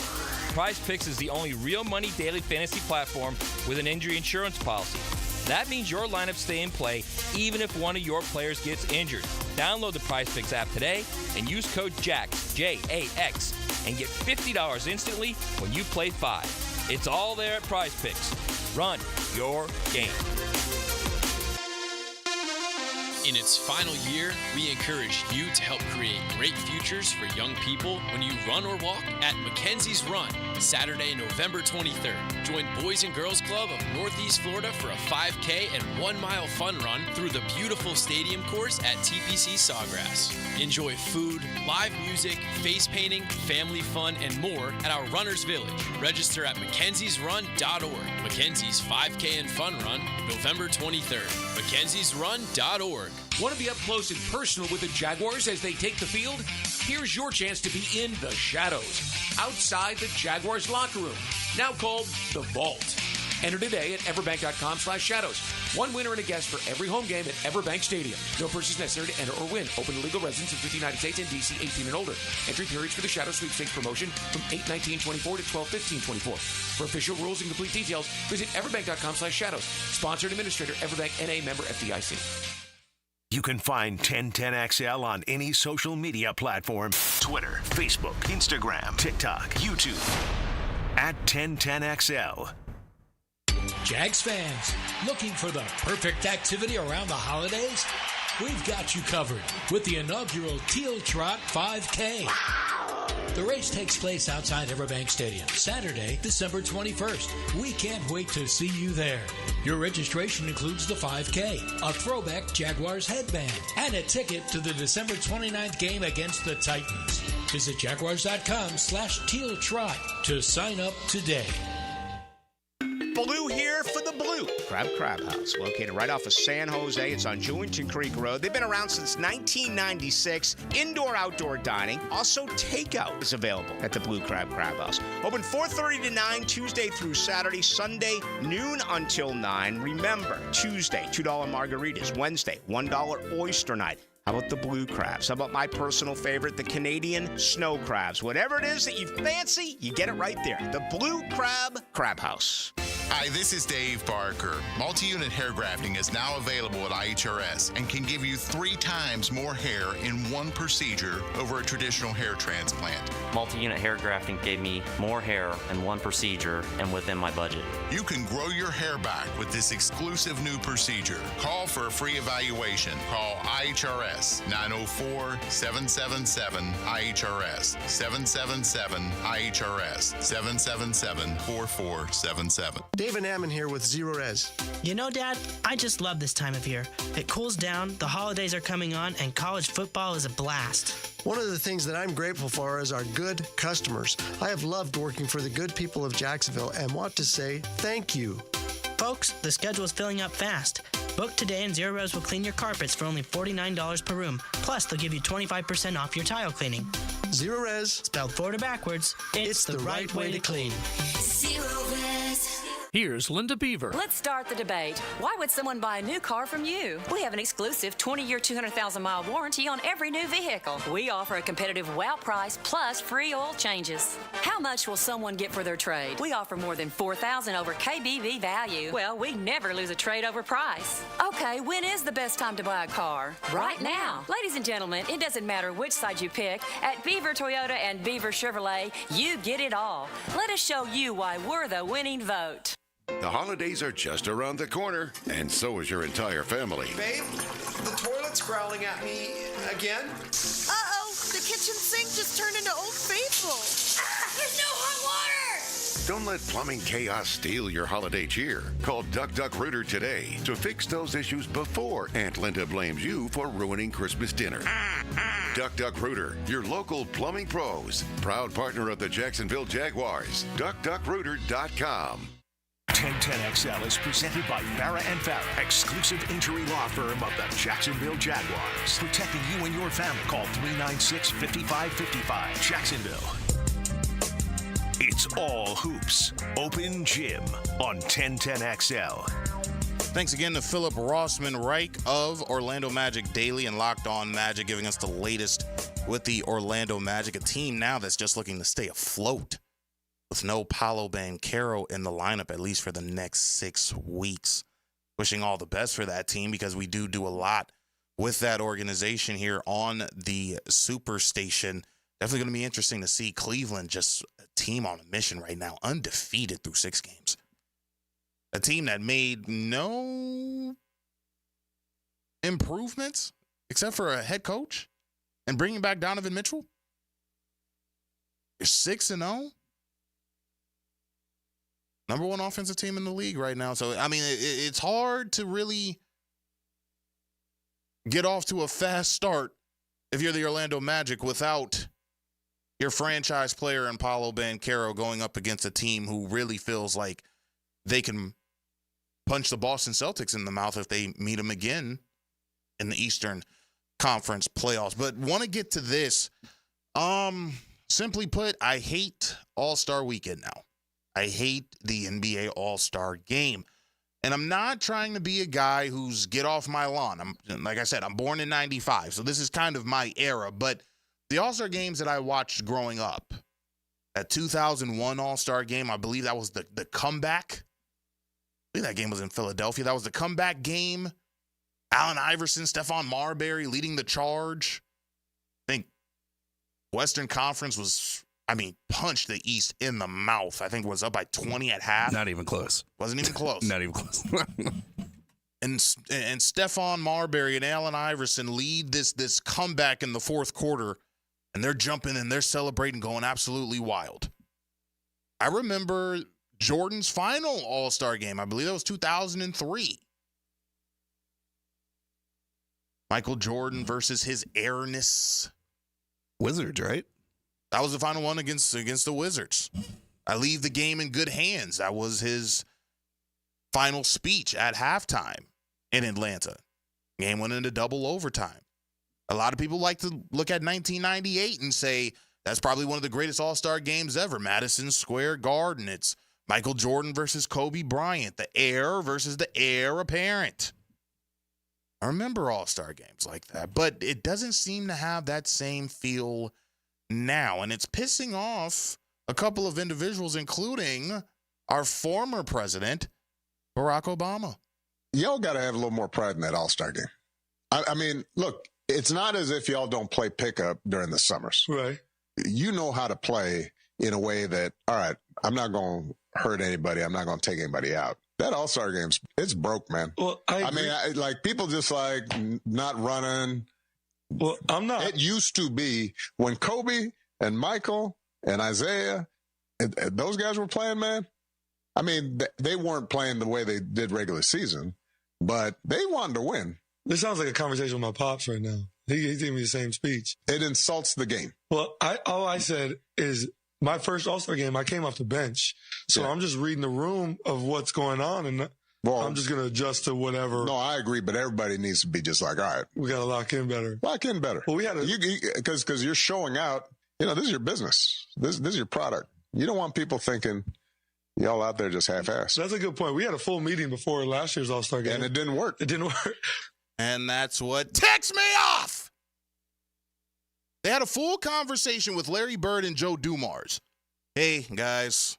Prize Picks is the only real money daily fantasy platform with an injury insurance policy. That means your lineups stay in play even if one of your players gets injured. Download the Prize Picks app today and use code JAX, J-A-X, and get $50 instantly when you play 5. It's all there at Prize Picks. Run your game. In its final year, we encourage you to help create great futures for young people when you run or walk at Mackenzie's Run, Saturday, November 23rd. Join Boys and Girls Club of Northeast Florida for a 5K and 1-mile fun run through the beautiful stadium course at TPC Sawgrass. Enjoy food, live music, face painting, family fun, and more at our Runners Village. Register at MacKenziesRun.org. Mackenzie's 5K and Fun Run, November 23rd. MacKenziesRun.org. Want to be up close and personal with the Jaguars as they take the field? Here's your chance to be in the shadows, outside the Jaguars locker room, now called the Vault. Enter today at everbank.com/shadows. One winner and a guest for every home game at Everbank Stadium. No purchase necessary to enter or win. Open to legal residents in 50 United States and D.C. 18 and older. Entry periods for the Shadow Sweepstakes promotion from 8/19/24 to 12/15/24. For official rules and complete details, visit everbank.com/shadows. Sponsored administrator, Everbank NA, member FDIC. You can find 1010XL on any social media platform: Twitter, Facebook, Instagram, TikTok, YouTube. At 1010XL. Jags fans, looking for the perfect activity around the holidays? We've got you covered with the inaugural Teal Trot 5K. The race takes place outside Everbank Stadium, Saturday, December 21st. We can't wait to see you there. Your registration includes the 5K, a throwback Jaguars headband, and a ticket to the December 29th game against the Titans. Visit jaguars.com/Teal Trot to sign up today. Blue here for the Blue Crab House, located right off of San Jose. It's on Jewington Creek Road. They've been around since 1996. Indoor-outdoor dining. Also, takeout is available at the Blue Crab House. Open 4:30 to 9, Tuesday through Saturday. Sunday, noon until 9. Remember, Tuesday, $2 margaritas. Wednesday, $1 oyster night. How about the blue crabs? How about my personal favorite, the Canadian snow crabs? Whatever it is that you fancy, you get it right there. The Blue Crab Crab House. Hi, this is Dave Barker. Multi-unit hair grafting is now available at IHRS and can give you 3 times more hair in one procedure over a traditional hair transplant. Multi-unit hair grafting gave me more hair in one procedure and within my budget. You can grow your hair back with this exclusive new procedure. Call for a free evaluation. Call IHRS 904-777-IHRS 777-IHRS 777-4477. David Ammon here with Zero Res. You know, Dad, I just love this time of year. It cools down, the holidays are coming on, and college football is a blast. One of the things that I'm grateful for is our good customers. I have loved working for the good people of Jacksonville and want to say thank you. Folks, the schedule is filling up fast. Book today and Zero Res will clean your carpets for only $49 per room. Plus, they'll give you 25% off your tile cleaning. Zero Res. Spelled forward or backwards, it's the right way to clean. Zero Res. Here's Linda Beaver. Let's start the debate. Why would someone buy a new car from you? We have an exclusive 20-year, 200,000-mile warranty on every new vehicle. We offer a competitive wow price plus free oil changes. How much will someone get for their trade? We offer more than $4,000 over KBV value. Well, we never lose a trade over price. Okay, when is the best time to buy a car? Right now. Ladies and gentlemen, it doesn't matter which side you pick. At Beaver Toyota and Beaver Chevrolet, you get it all. Let us show you why we're the winning vote. The holidays are just around the corner, and so is your entire family. Babe, the toilet's growling at me again. Uh-oh, the kitchen sink just turned into Old Faithful. There's no hot water! Don't let plumbing chaos steal your holiday cheer. Call Duck Duck Rooter today to fix those issues before Aunt Linda blames you for ruining Christmas dinner. Duck Duck Rooter, your local plumbing pros. Proud partner of the Jacksonville Jaguars. DuckDuckRooter.com. 1010XL is presented by Farah & Farah, exclusive injury law firm of the Jacksonville Jaguars. Protecting you and your family. Call 396-5555. Jacksonville. It's all hoops. Open gym on 1010XL. Thanks again to Philip Rossman-Reich of Orlando Magic Daily and Locked On Magic, giving us the latest with the Orlando Magic, a team now that's just looking to stay afloat with no Paolo Banchero in the lineup, at least for the next 6 weeks. Wishing all the best for that team because we do a lot with that organization here on the Superstation. Definitely going to be interesting to see Cleveland, just a team on a mission right now, undefeated through 6 games. A team that made no improvements except for a head coach and bringing back Donovan Mitchell. You're 6-0. Number 1 offensive team in the league right now. So, I mean, it's hard to really get off to a fast start if you're the Orlando Magic without your franchise player and Paolo Banchero going up against a team who really feels like they can punch the Boston Celtics in the mouth if they meet them again in the Eastern Conference playoffs. But want to get to this. Simply put, I hate All-Star Weekend now. I hate the NBA All-Star Game. And I'm not trying to be a guy who's get off my lawn. Like I said, I'm born in 95, so this is kind of my era. But the All-Star games that I watched growing up, that 2001 All-Star game, I believe that was the comeback. I believe that game was in Philadelphia. That was the comeback game. Allen Iverson, Stephon Marbury leading the charge. I think Western Conference was, punched the East in the mouth. I think it was up by 20 at half. Not even close. Wasn't even close. Not even close. And Stephon Marbury and Allen Iverson lead this comeback in the fourth quarter, and they're jumping and they're celebrating, going absolutely wild. I remember Jordan's final All-Star game. I believe that was 2003. Michael Jordan versus his airness. Wizards, right? That was the final one against the Wizards. I leave the game in good hands. That was his final speech at halftime in Atlanta. Game went into double overtime. A lot of people like to look at 1998 and say that's probably one of the greatest All-Star games ever. Madison Square Garden. It's Michael Jordan versus Kobe Bryant. The heir versus the heir apparent. I remember All-Star games like that, but it doesn't seem to have that same feel now, and it's pissing off a couple of individuals, including our former president, Barack Obama. Y'all got to have a little more pride in that All-Star game. I mean, look, it's not as if y'all don't play pickup during the summers. Right. You know how to play in a way that, all right, I'm not going to hurt anybody. I'm not going to take anybody out. That All-Star game's, it's broke, man. Well, I mean, like people just like not running. Well, I'm not. It used to be when Kobe and Michael and Isaiah, those guys were playing, man. I mean, they weren't playing the way they did regular season, but they wanted to win. This sounds like a conversation with my pops right now. He's giving me the same speech. It insults the game. Well, all I said is my first All-Star game, I came off the bench. So I'm just reading the room of what's going on, and I'm just going to adjust to whatever. No, I agree, but everybody needs to be just like, all right. We got to lock in better. Lock in better. Well, we had because you're showing out, this is your business. This is your product. You don't want people thinking y'all out there just half-assed. That's a good point. We had a full meeting before last year's All-Star game. And it didn't work. It didn't work. And that's what ticks me off. They had a full conversation with Larry Bird and Joe Dumars. Hey, guys,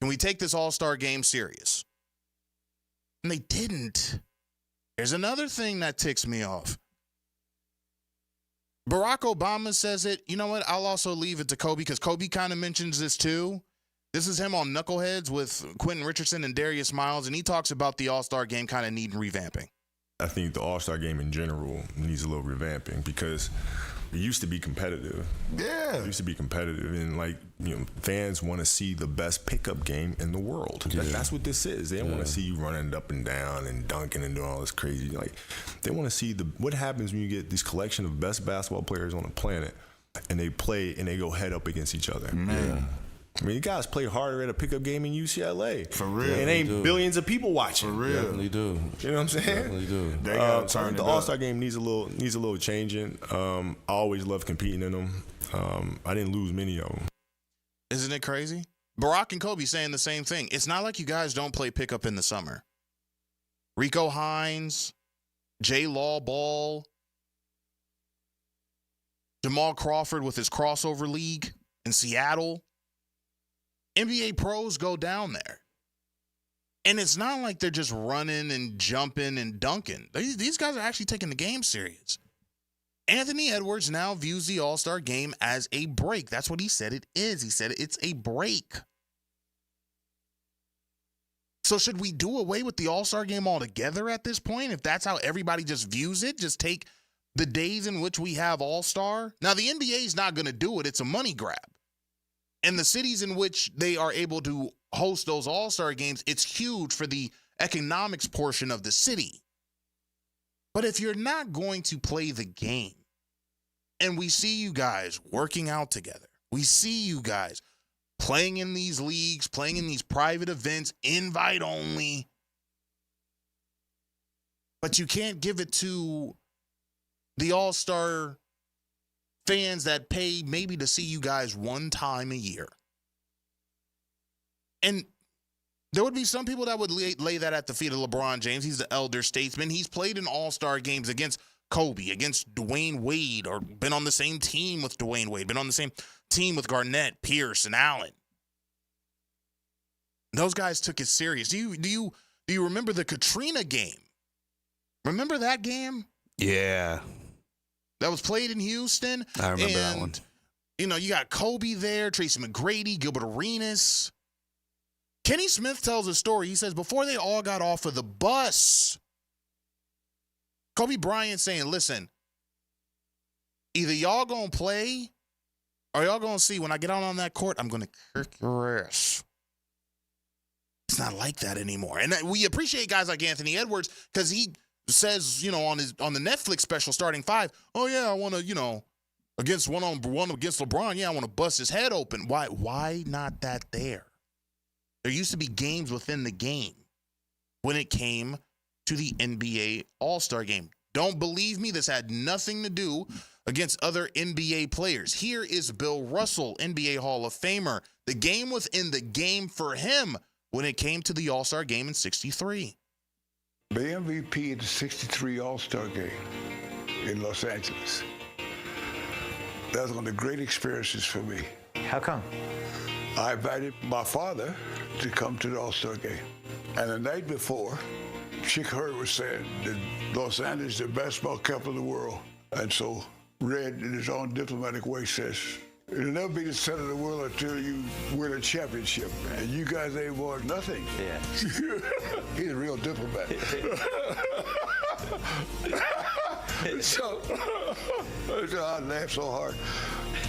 can we take this All-Star game serious? And they didn't. There's another thing that ticks me off. Barack Obama says it. You know what? I'll also leave it to Kobe because Kobe kind of mentions this too. This is him on Knuckleheads with Quentin Richardson and Darius Miles, and he talks about the All-Star game kind of needing revamping. I think the All-Star game in general needs a little revamping because it used to be competitive. Yeah. It used to be competitive, and fans want to see the best pickup game in the world. Yeah. That's what this is. They don't want to see you running up and down and dunking and doing all this crazy. They want to see what happens when you get this collection of best basketball players on the planet and they play and they go head up against each other. Man. Yeah. I mean, you guys play harder at a pickup game in UCLA. For real. And ain't billions of people watching. For real. Definitely do. You know what I'm saying? Definitely do. They gotta turn the All-Star game needs a little changing. I always love competing in them. I didn't lose many of them. Isn't it crazy? Barack and Kobe saying the same thing. It's not like you guys don't play pickup in the summer. Rico Hines, J. Law Ball, Jamal Crawford with his crossover league in Seattle. NBA pros go down there. And it's not like they're just running and jumping and dunking. These guys are actually taking the game serious. Anthony Edwards now views the All-Star game as a break. That's what he said it is. He said it's a break. So should we do away with the All-Star game altogether at this point? If that's how everybody just views it, just take the days in which we have All-Star? Now, the NBA is not going to do it. It's a money grab. And the cities in which they are able to host those All-Star games, it's huge for the economics portion of the city. But if you're not going to play the game, and we see you guys working out together, we see you guys playing in these leagues, playing in these private events, invite only, but you can't give it to the All-Star fans that pay maybe to see you guys one time a year. And there would be some people that would lay that at the feet of LeBron James. He's the elder statesman. He's played in all-star games against Kobe, against Dwayne Wade, or been on the same team with Dwayne Wade, been on the same team with Garnett, Pierce, and Allen. Those guys took it serious. Do you remember the Katrina game? Remember that game? Yeah. That was played in Houston. I remember that one. You got Kobe there, Tracy McGrady, Gilbert Arenas. Kenny Smith tells a story. He says before they all got off of the bus, Kobe Bryant saying, listen, either y'all going to play or y'all going to see when I get out on that court, I'm going to kick your ass. It's not like that anymore. And we appreciate guys like Anthony Edwards because he says, on the Netflix special Starting Five, oh yeah, I want to, against one against LeBron, yeah, I want to bust his head open. Why not that there? There used to be games within the game when it came to the NBA All-Star game. Don't believe me? This had nothing to do against other NBA players. Here is Bill Russell, NBA Hall of Famer. The game within the game for him when it came to the All-Star game in '63. the MVP of the '63 All-Star Game in Los Angeles. That was one of the great experiences for me. How come? I invited my father to come to the All-Star Game. And the night before, Chick Hearn was saying that Los Angeles is the basketball capital of the world. And so Red, in his own diplomatic way, says, it'll never be the center of the world until you win a championship. And you guys ain't won nothing. Yeah. He's a real diplomat. So I laughed so hard.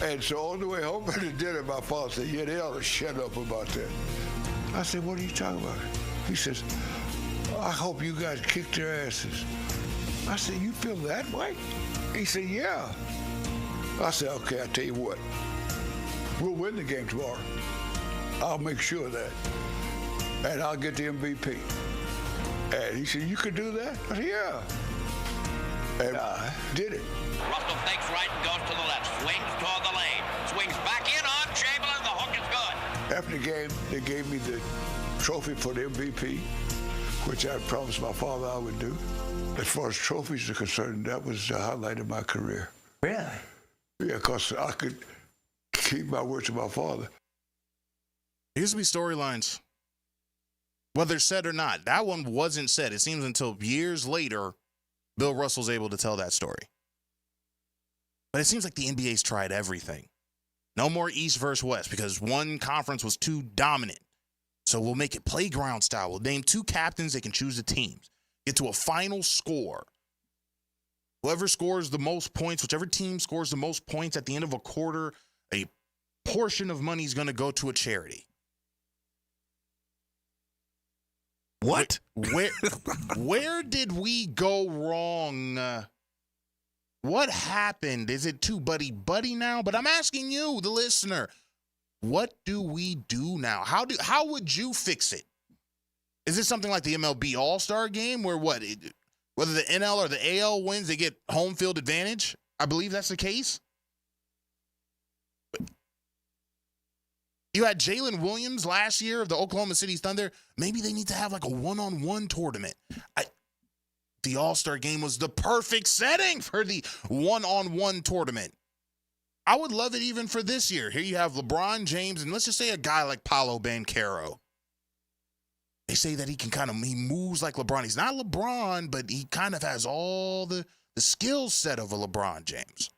And so on the way home from the dinner, my father said, yeah, they ought to shut up about that. I said, what are you talking about? He says, I hope you guys kick their asses. I said, you feel that way? He said, yeah. I said, okay, I'll tell you what. We'll win the game tomorrow. I'll make sure of that. And I'll get the MVP. And he said, you could do that? I said, yeah. And I did it. Russell fakes right and goes to the left. Swings toward the lane. Swings back in on Chamberlain. The hook is good. After the game, they gave me the trophy for the MVP, which I promised my father I would do. As far as trophies are concerned, that was the highlight of my career. Really? Yeah, because I could keep my word to my father. There used to be storylines, whether said or not. That one wasn't said. It seems until years later, Bill Russell's able to tell that story. But it seems like the NBA's tried everything. No more East versus West because one conference was too dominant. So we'll make it playground style. We'll name two captains. They can choose the teams. Get to a final score. Whoever scores the most points, whichever team scores the most points at the end of a quarter, a portion of money is going to go to a charity. What? Where did we go wrong? What happened? Is it too buddy now? But I'm asking you, the listener, what do we do now? How would you fix it? Is it something like the MLB All-Star Game where whether the NL or the AL wins, they get home field advantage? I believe that's the case. You had Jalen Williams last year of the Oklahoma City Thunder. Maybe they need to have like a one-on-one tournament. The All-Star Game was the perfect setting for the one-on-one tournament. I would love it even for this year. Here you have LeBron James, and let's just say a guy like Paolo Banchero. They say that he moves like LeBron. He's not LeBron, but he kind of has all the skill set of a LeBron James.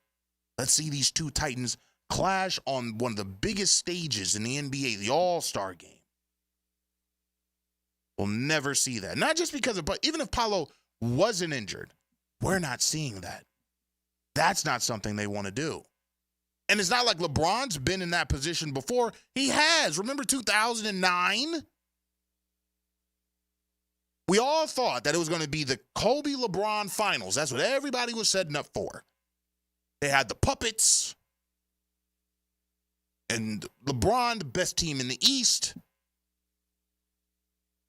Let's see these two Titans clash on one of the biggest stages in the NBA, the All-Star Game. We'll never see that. Not just because of, but even if Paolo wasn't injured, we're not seeing that. That's not something they want to do. And it's not like LeBron's been in that position before. He has. Remember 2009? We all thought that it was going to be the Kobe-LeBron finals. That's what everybody was setting up for. They had the puppets. And LeBron, the best team in the East.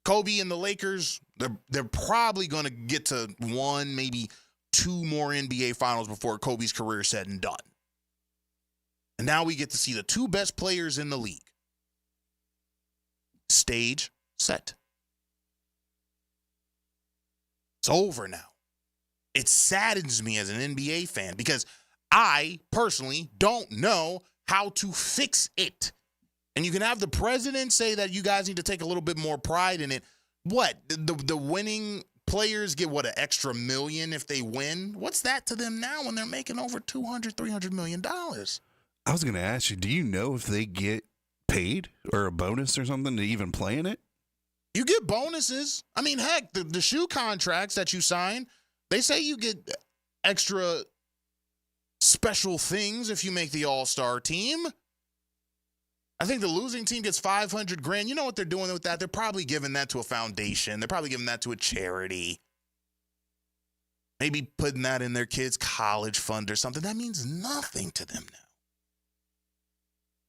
Kobe and the Lakers, they're probably going to get to one, maybe two more NBA finals before Kobe's career is said and done. And now we get to see the two best players in the league. Stage set. It's over now. It saddens me as an NBA fan because I personally don't know how to fix it. And you can have the president say that you guys need to take a little bit more pride in it. What? The winning players get, what, an extra $1 million if they win? What's that to them now when they're making over $200-300 million? I was going to ask you, do you know if they get paid or a bonus or something to even play in it? You get bonuses. I mean, heck, the shoe contracts that you sign, they say you get extra special things if you make the All-Star team. I think the losing team gets $500,000. You know what they're doing with that? They're probably giving that to a foundation. They're probably giving that to a charity. Maybe putting that in their kids' college fund or something. That means nothing to them now.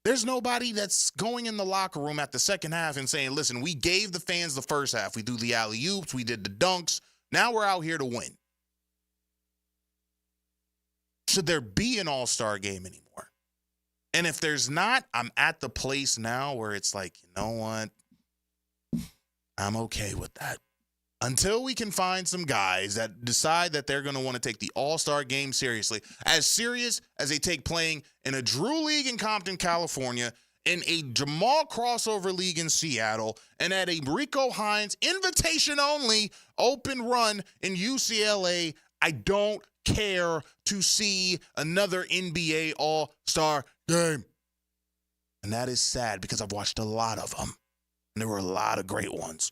There's nobody that's going in the locker room at the second half and saying, listen, we gave the fans the first half. We do the alley-oops. We did the dunks. Now we're out here to win. Should there be an All-Star game anymore? And if there's not, I'm at the place now where it's like, you know what? I'm okay with that. until we can find some guys that decide that they're going to want to take the All-Star game seriously, as serious as they take playing in a Drew League in Compton, California, in a Jamal crossover league in Seattle, and at a Rico Hines invitation-only open run in UCLA, I don't care to see another NBA All-Star game. And that is sad because I've watched a lot of them, and there were a lot of great ones.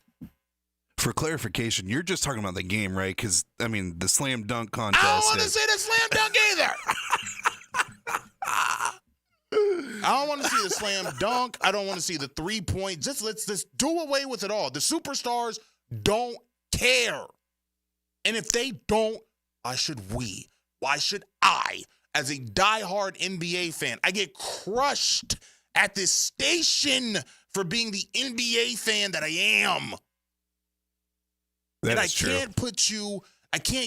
For clarification, you're just talking about the game, right? Because, I mean, the slam dunk contest. I don't want to see the slam dunk either. I don't want to see the slam dunk. I don't want to see the 3-point. Let's do away with it all. The superstars don't care. And if they don't, why should we? Why should I, as a diehard NBA fan, I get crushed at this station for being the NBA fan that I am. And I can't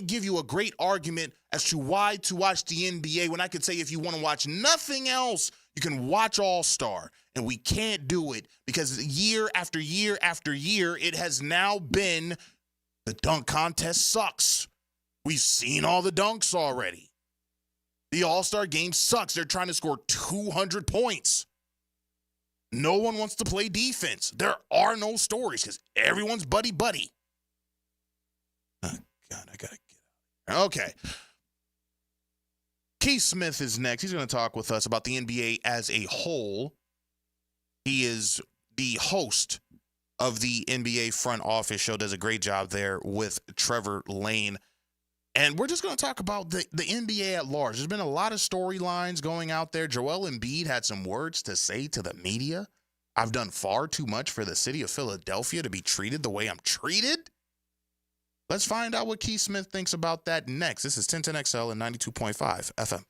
give you a great argument as to why to watch the NBA when I could say if you want to watch nothing else, you can watch All-Star. And we can't do it because year after year after year, it has now been the dunk contest sucks. We've seen all the dunks already. The All-Star game sucks. They're trying to score 200 points. No one wants to play defense. There are no stories because everyone's buddy-buddy. Oh, God, I got to get out. Okay. Keith Smith is next. He's going to talk with us about the NBA as a whole. He is the host of the NBA Front Office Show, does a great job there with Trevor Lane. And we're just going to talk about the NBA at large. There's been a lot of storylines going out there. Joel Embiid had some words to say to the media. I've done far too much for the city of Philadelphia to be treated the way I'm treated. Let's find out what Keith Smith thinks about that next. This is 1010XL and 92.5 FM.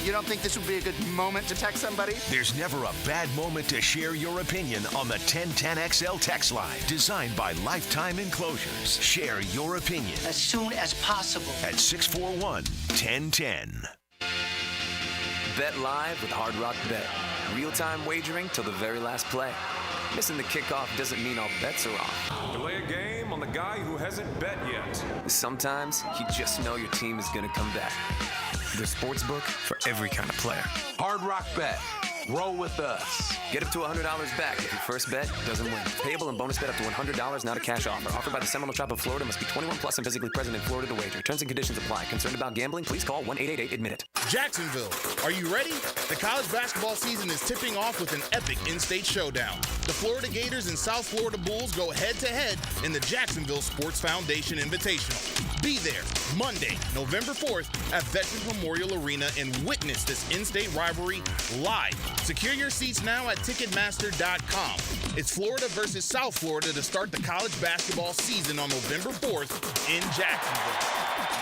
You don't think this would be a good moment to text somebody? There's never a bad moment to share your opinion on the 1010XL text line. Designed by Lifetime Enclosures. Share your opinion As soon as possible. at 641-1010. Bet live with Hard Rock Bet. Real-time wagering till the very last play. Missing the kickoff doesn't mean all bets are off. Delay a game on the guy who hasn't bet yet. Sometimes you just know your team is going to come back. There's sportsbook for every kind of player. Hard Rock Bet. Roll with us. Get up to $100 back if your first bet doesn't win. Payable and bonus bet up to $100, not a cash offer. Offered by the Seminole Tribe of Florida. Must be 21 plus and physically present in Florida to wager. Terms and conditions apply. Concerned about gambling? Please call 1-888-ADMIT-IT. Jacksonville, are you ready? The college basketball season is tipping off with an epic in-state showdown. The Florida Gators and South Florida Bulls go head-to-head in the Jacksonville Sports Foundation Invitational. Be there Monday, November 4th at Veterans Memorial Arena and witness this in-state rivalry live. Secure your seats now at Ticketmaster.com. It's Florida versus South Florida to start the college basketball season on November 4th in Jacksonville.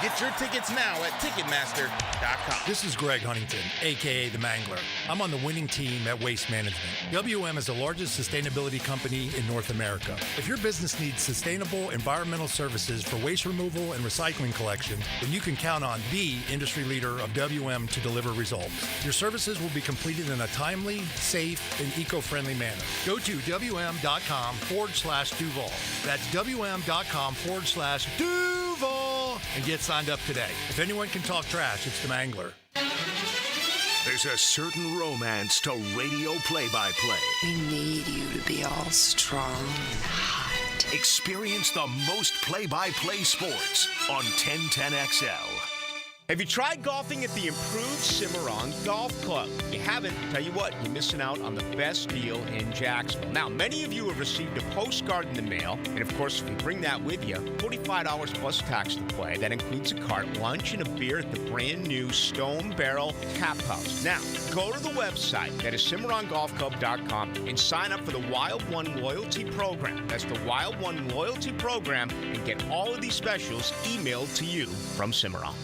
Get your tickets now at Ticketmaster.com. This is Greg Huntington, a.k.a. The Mangler. I'm on the winning team at Waste Management. WM is the largest sustainability company in North America. If your business needs sustainable environmental services for waste removal and recycling collection, then you can count on the industry leader of WM to deliver results. Your services will be completed in a timely, safe, and eco-friendly manner. Go to WM.com/Duval. That's WM.com/Duval and get signed up today. If anyone can talk trash, it's the Mangler. There's a certain romance to radio play-by-play. We need you to be all strong and hot. Experience the most play-by-play sports on 1010XL. Have you tried golfing at the improved Cimarron Golf Club? If you haven't, tell you what, you're missing out on the best deal in Jacksonville. Now, many of you have received a postcard in the mail, and of course, if you bring that with you, $45 plus tax to play. That includes a cart, lunch, and a beer at the brand new Stone Barrel Tap House. Now, go to the website, that is CimarronGolfClub.com, and sign up for the Wild One Loyalty Program. That's the Wild One Loyalty Program, and get all of these specials emailed to you from Cimarron.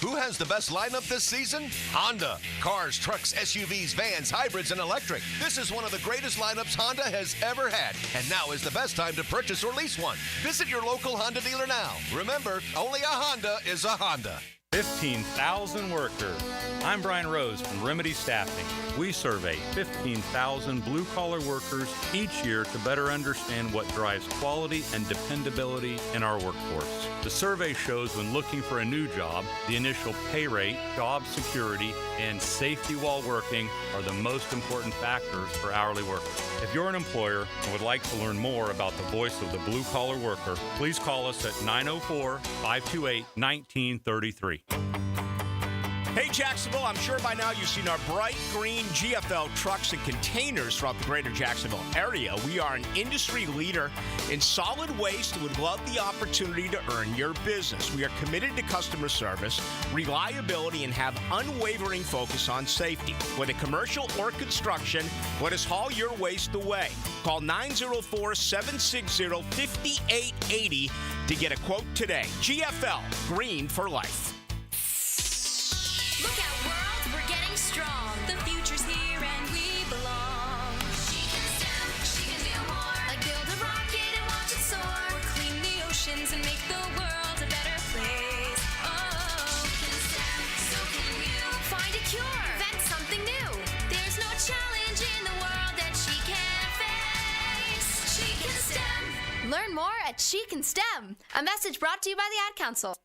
Who has the best lineup this season? Honda. Cars, trucks, SUVs, vans, hybrids, and electric. This is one of the greatest lineups Honda has ever had. And now is the best time to purchase or lease one. Visit your local Honda dealer now. Remember, only a Honda is a Honda. 15,000 workers. I'm Brian Rose from Remedy Staffing. We survey 15,000 blue-collar workers each year to better understand what drives quality and dependability in our workforce. The survey shows when looking for a new job, the initial pay rate, job security, and safety while working are the most important factors for hourly workers. If you're an employer and would like to learn more about the voice of the blue-collar worker, please call us at 904-528-1933. Hey, Jacksonville, I'm sure by now you've seen our bright green GFL trucks and containers throughout the greater Jacksonville area. We are an industry leader in solid waste and would love the opportunity to earn your business. We are committed to customer service, reliability, and have unwavering focus on safety. Whether commercial or construction, let us haul your waste away. Call 904-760-5880 to get a quote today. GFL, green for life. Look out, world, we're getting strong. The future's here and we belong. She can STEM, she can do more. Like build a rocket and watch it soar. Or clean the oceans and make the world a better place. Oh, she can STEM, so can you. Find a cure, invent something new. There's no challenge in the world that she can't face. She can STEM. Learn more at She Can STEM. A message brought to you by the Ad Council.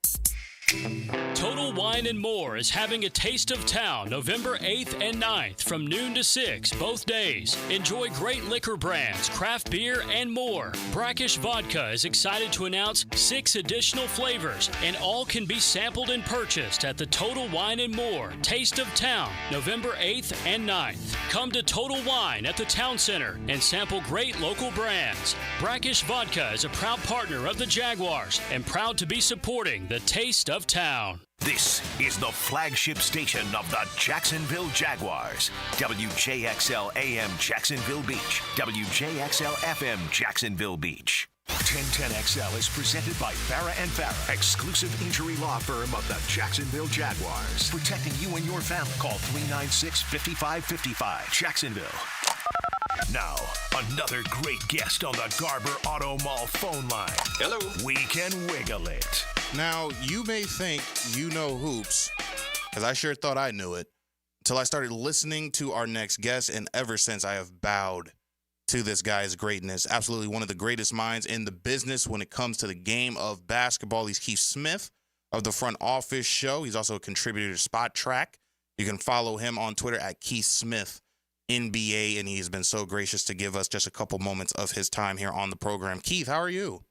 Total Wine and More is having a Taste of Town November 8th and 9th from noon to 6, both days. Enjoy great liquor brands, craft beer, and more. Brackish Vodka is excited to announce 6 additional flavors, and all can be sampled and purchased at the Total Wine and More Taste of Town November 8th and 9th. Come to Total Wine at the Town Center and sample great local brands. Brackish Vodka is a proud partner of the Jaguars and proud to be supporting the Taste of Town. This is the flagship station of the Jacksonville Jaguars. WJXL AM Jacksonville Beach. WJXL FM Jacksonville Beach. 1010XL is presented by Farah & Farah, exclusive injury law firm of the Jacksonville Jaguars. Protecting you and your family. Call 396-5555. Jacksonville. Now, another great guest on the Garber Auto Mall phone line. Hello. We can wiggle it. Now, you may think you know hoops, because I sure thought I knew it, until I started listening to our next guest, and ever since I have bowed to this guy's greatness. Absolutely one of the greatest minds in the business when it comes to the game of basketball. He's Keith Smith of the Front Office Show. He's also a contributor to Spot Track. You can follow him on Twitter at Keith Smith NBA, and he's been so gracious to give us just a couple moments of his time here on the program. Keith, how are you?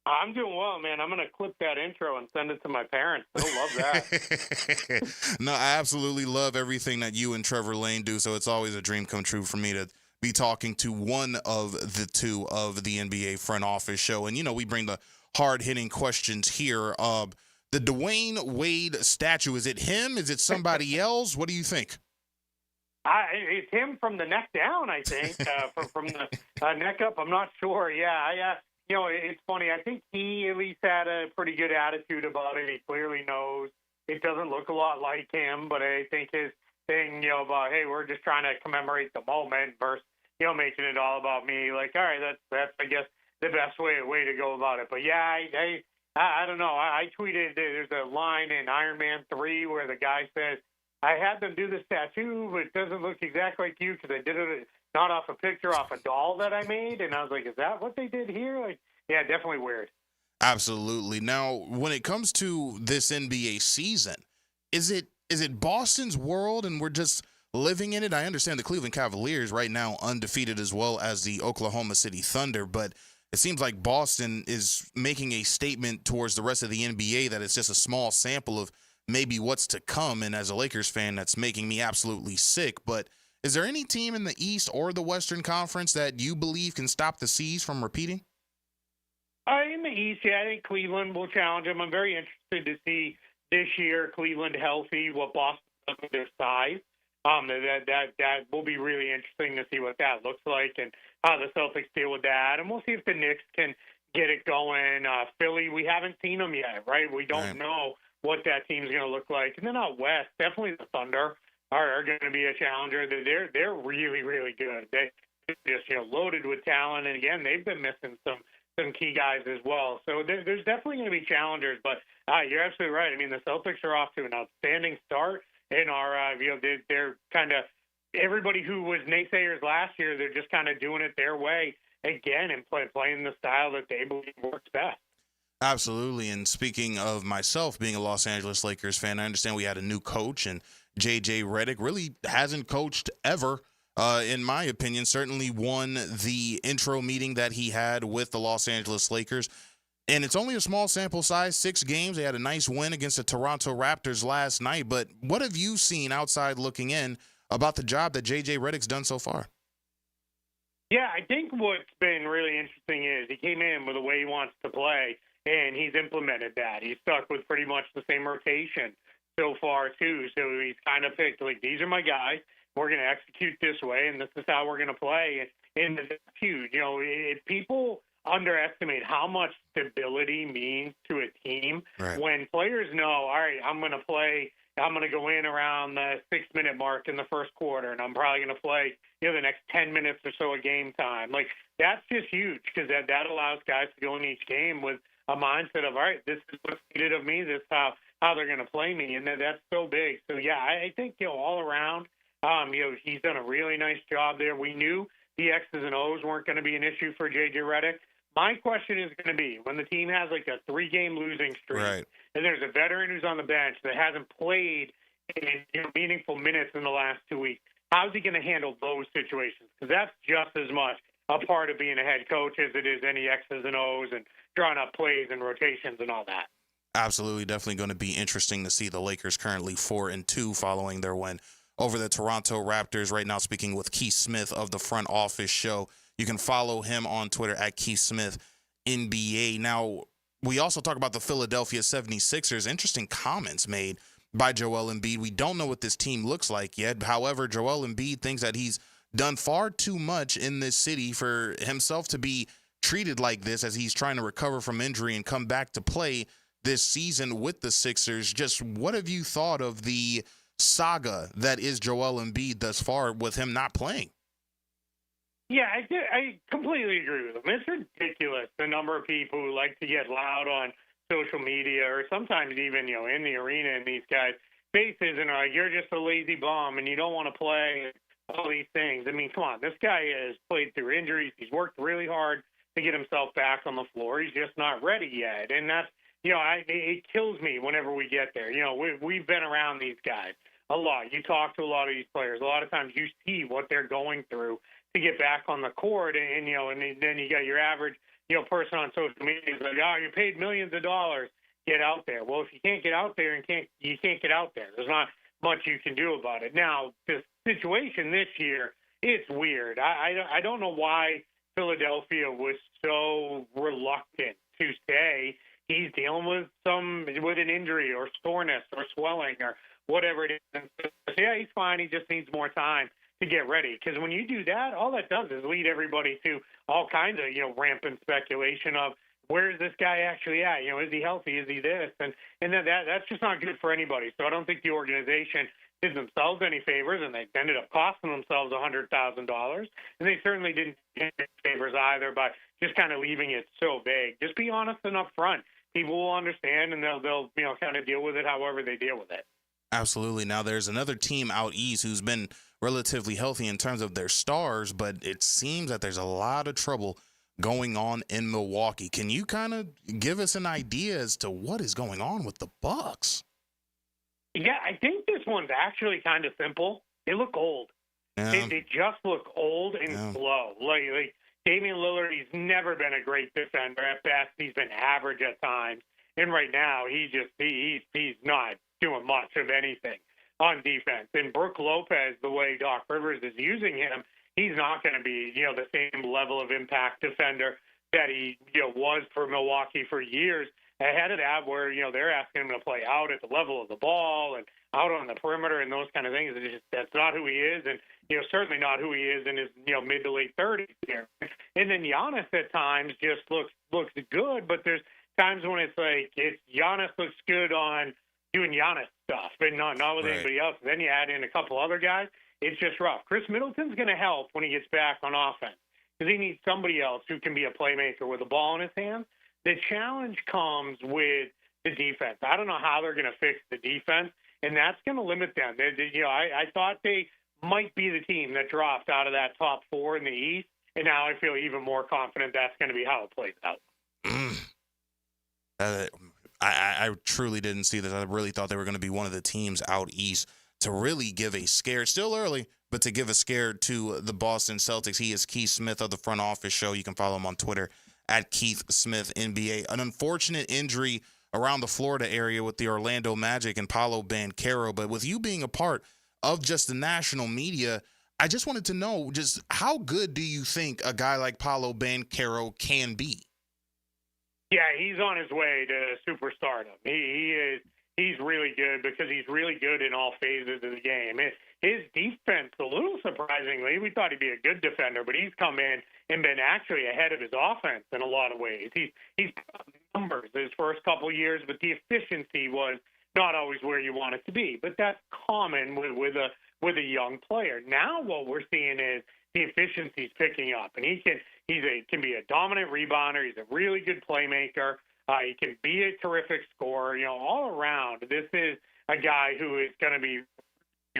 I'm doing well, man. I'm going to clip that intro and send it to my parents. They'll love that. No, I absolutely love everything that you and Trevor Lane do, so it's always a dream come true for me to be talking to one of the two of the NBA Front Office Show. And, you know, we bring the hard-hitting questions here. The Dwayne Wade statue, is it him? Is it somebody else? What do you think? It's him from the neck down, I think. From the neck up, I'm not sure. Yeah, you know, it's funny. I think he at least had a pretty good attitude about it. He clearly knows it doesn't look a lot like him, but I think his thing, you know, about, hey, we're just trying to commemorate the moment versus, you know, making it all about me. Like, all right, that's I guess, the best way to go about it. But, yeah, I don't know. I tweeted there's a line in Iron Man 3 where the guy says, I had them do this tattoo, but it doesn't look exactly like you because I did it not off a picture, off a doll that I made. And I was like, is that what they did here? Like, yeah, definitely weird. Absolutely. Now, when it comes to this NBA season, is it Boston's world and we're just living in it? I understand the Cleveland Cavaliers right now undefeated as well as the Oklahoma City Thunder, but it seems like Boston is making a statement towards the rest of the NBA that it's just a small sample of maybe what's to come. And as a Lakers fan, that's making me absolutely sick. But is there any team in the East or the Western Conference that you believe can stop the C's from repeating? In the East, yeah, I think Cleveland will challenge them. I'm very interested to see this year Cleveland healthy, what Boston does with their size. That will be really interesting to see what that looks like and how the Celtics deal with that. And we'll see if the Knicks can get it going. Philly, we haven't seen them yet, right? We don't know what that team's going to look like. And then out west, definitely the Thunder are going to be a challenger. They're really, really good. They just, you know, loaded with talent. And again, they've been missing some some key guys as well. So there's definitely going to be challengers, but you're absolutely right. I mean, the Celtics are off to an outstanding start and are, they're kind of everybody who was naysayers last year, they're just kind of doing it their way again and playing the style that they believe works best. Absolutely. And speaking of myself being a Los Angeles Lakers fan, I understand we had a new coach, and J.J. Redick really hasn't coached ever. In my opinion, certainly won the intro meeting that he had with the Los Angeles Lakers. And it's only a small sample size, 6 games. They had a nice win against the Toronto Raptors last night. But what have you seen outside looking in about the job that J.J. Redick's done so far? Yeah, I think what's been really interesting is he came in with the way he wants to play, and he's implemented that. He's stuck with pretty much the same rotation so far, too. So he's kind of picked, like, these are my guys. We're going to execute this way, and this is how we're going to play. And it's huge. You know, people underestimate how much stability means to a team when players know, all right, I'm going to go in around the 6-minute mark in the first quarter, and I'm probably going to play, the next 10 minutes or so of game time. Like, that's just huge because that allows guys to go in each game with a mindset of, all right, this is what's needed of me. This is how they're going to play me. And that's so big. So, yeah, I think, all around, he's done a really nice job there. We knew the X's and O's weren't going to be an issue for J.J. Redick. My question is going to be, when the team has like a 3-game losing streak, and there's a veteran who's on the bench that hasn't played in meaningful minutes in the last 2 weeks, how's he going to handle those situations? Because that's just as much a part of being a head coach as it is any X's and O's and drawing up plays and rotations and all that. Absolutely. Definitely going to be interesting to see the Lakers currently 4-2 following their win over the Toronto Raptors. Right now, speaking with Keith Smith of the Front Office Show. You can follow him on Twitter at Keith Smith NBA. Now, we also talk about the Philadelphia 76ers. Interesting comments made by Joel Embiid. We don't know what this team looks like yet. However, Joel Embiid thinks that he's done far too much in this city for himself to be treated like this as he's trying to recover from injury and come back to play this season with the Sixers. Just what have you thought of the saga that is Joel Embiid thus far with him not playing? Yeah, I completely agree with him. It's ridiculous, the number of people who like to get loud on social media or sometimes even, in the arena in these guys' faces and are like, you're just a lazy bum and you don't want to play, all these things. I mean, come on, this guy has played through injuries. He's worked really hard to get himself back on the floor. He's just not ready yet. And that's, it kills me whenever we get there. We've been around these guys a lot. You talk to a lot of these players. A lot of times you see what they're going through to get back on the court, and then you got your average, person on social media is like, oh, you're paid millions of dollars, get out there. Well, if you can't get out there you can't get out there. There's not much you can do about it. Now, the situation this year, it's weird. I don't know why Philadelphia was so reluctant to say he's dealing with an injury or soreness or swelling or whatever it is. And so, yeah, he's fine. He just needs more time to get ready. Because when you do that, all that does is lead everybody to all kinds of, rampant speculation of where is this guy actually at? Is he healthy? Is he this? And that's just not good for anybody. So I don't think the organization did themselves any favors, and they ended up costing themselves $100,000. And they certainly didn't do any favors either by just kind of leaving it so vague. Just be honest and upfront. People will understand, and they'll kind of deal with it however they deal with it. Absolutely. Now, there's another team out east who's been relatively healthy in terms of their stars, but it seems that there's a lot of trouble going on in Milwaukee. Can you kind of give us an idea as to what is going on with the Bucks? Yeah, I think this one's actually kind of simple. They look old. They just look old and slow. Like Damian Lillard, he's never been a great defender. At best, he's been average at times. And right now, he's not doing much of anything on defense. And Brook Lopez, the way Doc Rivers is using him, he's not going to be, the same level of impact defender that he, was for Milwaukee for years ahead of that, where, they're asking him to play out at the level of the ball and out on the perimeter and those kind of things. That's not who he is. And, certainly not who he is in his, mid to late 30s here. And then Giannis at times just looks good, but there's times when it's like, Giannis looks good on doing Giannis stuff and not with anybody else. And then you add in a couple other guys. It's just rough. Chris Middleton's going to help when he gets back on offense. because he needs somebody else who can be a playmaker with a ball in his hands. The challenge comes with the defense. I don't know how they're going to fix the defense, and that's going to limit them. I thought they might be the team that dropped out of that top 4 in the East, and now I feel even more confident that's going to be how it plays out. I truly didn't see this. I really thought they were going to be one of the teams out East to really give a scare. Still early, but to give a scare to the Boston Celtics. He is Keith Smith of the Front Office Show. You can follow him on Twitter at Keith Smith NBA. An unfortunate injury around the Florida area with the Orlando Magic and Paolo Banchero. But with you being a part of just the national media, I just wanted to know just how good do you think a guy like Paolo Banchero can be? Yeah, he's on his way to superstardom. He's really good because he's really good in all phases of the game. His defense, a little surprisingly, we thought he'd be a good defender, but he's come in and been actually ahead of his offense in a lot of ways. He's put up numbers his first couple of years, but the efficiency was not always where you want it to be. But that's common with a young player. Now what we're seeing is the efficiency's picking up, and he can be a dominant rebounder. He's a really good playmaker. He can be a terrific scorer. All around, this is a guy who is going to be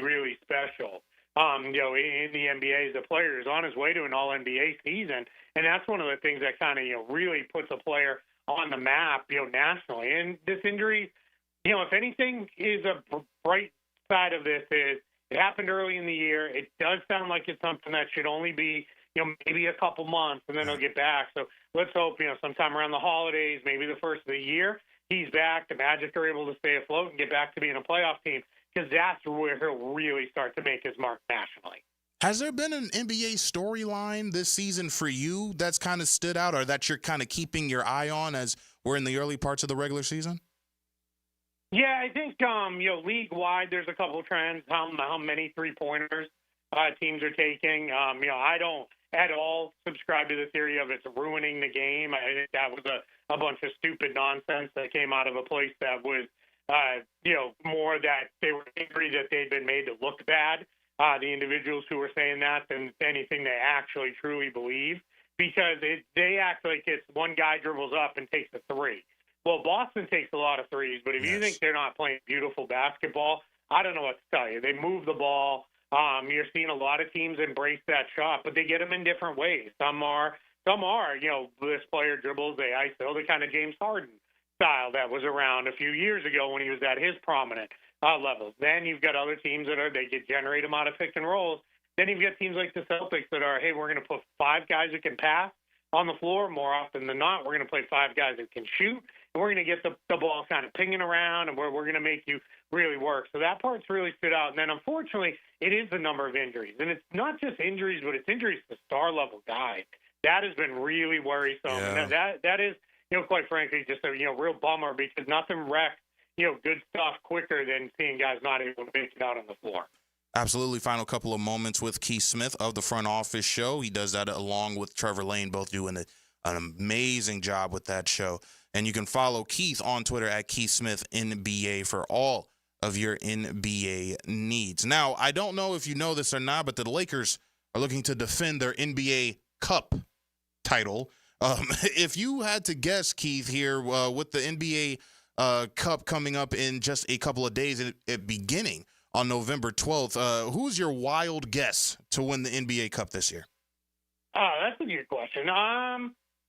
really special. In the NBA as a player, is on his way to an All-NBA season, and that's one of the things that kind of really puts a player on the map, nationally. And this injury, if anything, is a bright side of this is it happened early in the year. It does sound like it's something that should only be maybe a couple months, and then he'll get back. So let's hope, sometime around the holidays, maybe the first of the year, he's back. The Magic are able to stay afloat and get back to being a playoff team, because that's where he'll really start to make his mark nationally. Has there been an NBA storyline this season for you that's kind of stood out or that you're kind of keeping your eye on as we're in the early parts of the regular season? Yeah, I think, league-wide, there's a couple of trends, how many three-pointers teams are taking. I don't at all subscribe to the theory of it's ruining the game. I think that was a bunch of stupid nonsense that came out of a place that was, more that they were angry that they'd been made to look bad, the individuals who were saying that, than anything they actually truly believe, because they act like it's one guy dribbles up and takes a three. Well, Boston takes a lot of threes, but if you think they're not playing beautiful basketball, I don't know what to tell you. They move the ball. You're seeing a lot of teams embrace that shot, but they get them in different ways. Some are, this player dribbles, they ISO, the kind of James Harden style that was around a few years ago when he was at his prominent levels. Then you've got other teams they can generate them out of pick and rolls. Then you've got teams like the Celtics that are, hey, we're going to put 5 guys who can pass on the floor. More often than not, we're going to play 5 guys who can shoot, and we're going to get the ball kind of pinging around, and we're going to make you really work. So that part's really stood out. And then, unfortunately, it is the number of injuries. And it's not just injuries, but it's injuries to star-level guys. That has been really worrisome. Yeah. And that is, quite frankly, just a, real bummer, because nothing wrecks, good stuff quicker than seeing guys not able to make it out on the floor. Absolutely. Final couple of moments with Keith Smith of the Front Office Show. He does that along with Trevor Lane, both doing an amazing job with that show. And you can follow Keith on Twitter at Keith Smith NBA for all of your NBA needs. Now, I don't know if you know this or not, but the Lakers are looking to defend their NBA Cup title. If you had to guess, Keith, here with the NBA Cup coming up in just a couple of days at beginning on November 12th, who's your wild guess to win the NBA Cup this year? That's a good question.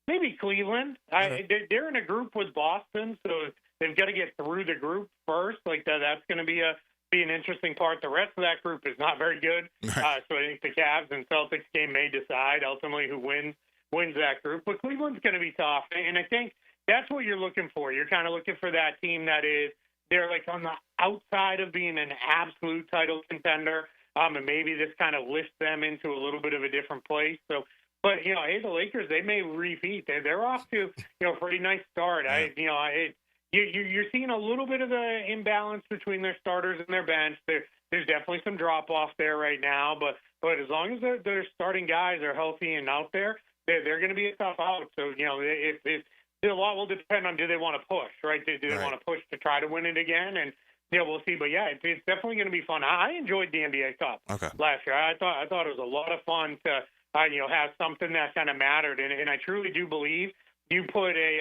Maybe Cleveland. They're in a group with Boston, so they've got to get through the group first. That's going to be an interesting part. The rest of that group is not very good. So I think the Cavs and Celtics game may decide ultimately who wins that group. But Cleveland's going to be tough, and I think that's what you're looking for. You're kind of looking for that team that is they're like on the outside of being an absolute title contender, and maybe this kind of lifts them into a little bit of a different place. So. But, hey, the Lakers, they may repeat. They're off to, a pretty nice start. You're seeing a little bit of the imbalance between their starters and their bench. There's definitely some drop-off there right now. But as long as their starting guys are healthy and out there, they're going to be a tough out. So, if a lot will depend on do they want to push, right? Do they want to push to try to win it again? And, we'll see. But, yeah, it's definitely going to be fun. I enjoyed the NBA Cup last year. I thought it was a lot of fun to has something that kind of mattered. And I truly do believe you put a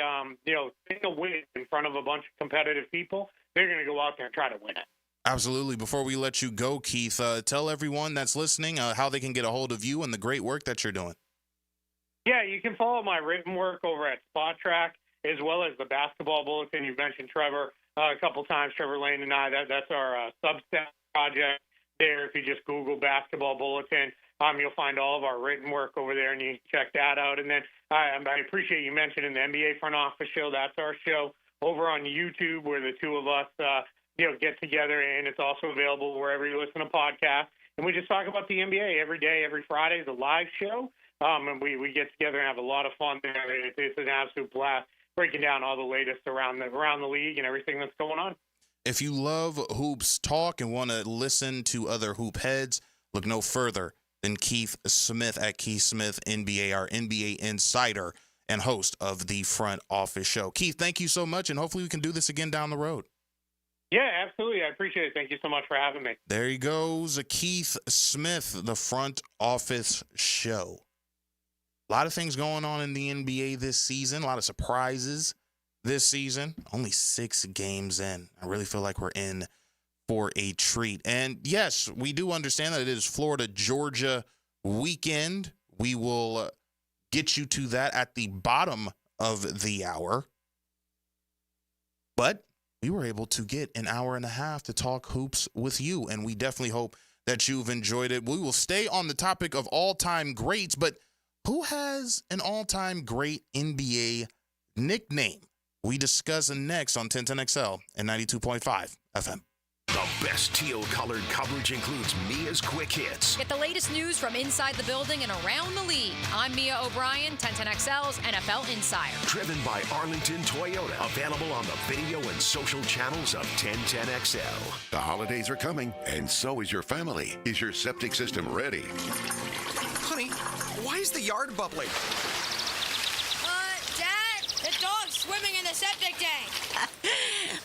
single win in front of a bunch of competitive people, they're going to go out there and try to win it. Absolutely. Before we let you go, Keith, tell everyone that's listening how they can get a hold of you and the great work that you're doing. Yeah, you can follow my written work over at Spot Track, as well as the Basketball Bulletin. You mentioned Trevor a couple times, Trevor Lane and I. That's our Substack project there. If you just Google Basketball Bulletin, you'll find all of our written work over there, and you can check that out. And then I appreciate you mentioning the NBA Front Office Show. That's our show over on YouTube, where the two of us get together, and it's also available wherever you listen to podcasts. And we just talk about the NBA every day. Every Friday is a live show, and we get together and have a lot of fun there. It's an absolute blast breaking down all the latest around the league and everything that's going on. If you love hoops talk and want to listen to other hoop heads, look no further than Keith Smith at Keith Smith NBA, our NBA insider and host of the Front Office Show. Keith, thank you so much, and hopefully we can do this again down the road. Yeah, absolutely. I appreciate it. Thank you so much for having me. There he goes, Keith Smith, the Front Office Show. A lot of things going on in the NBA this season, a lot of surprises this season. Only 6 games in. I really feel like we're in for a treat. And yes, we do understand that it is Florida-Georgia weekend. We will get you to that at the bottom of the hour. But we were able to get an hour and a half to talk hoops with you, and we definitely hope that you've enjoyed it. We will stay on the topic of all-time greats, but who has an all-time great NBA nickname? We discuss next on 1010XL and 92.5 FM. The best teal-colored coverage includes Mia's Quick Hits. Get the latest news from inside the building and around the league. I'm Mia O'Brien, 1010XL's NFL Insider. Driven by Arlington Toyota. Available on the video and social channels of 1010XL. The holidays are coming, and so is your family. Is your septic system ready? Honey, why is the yard bubbling? Dad, the dog's swimming in the septic tank.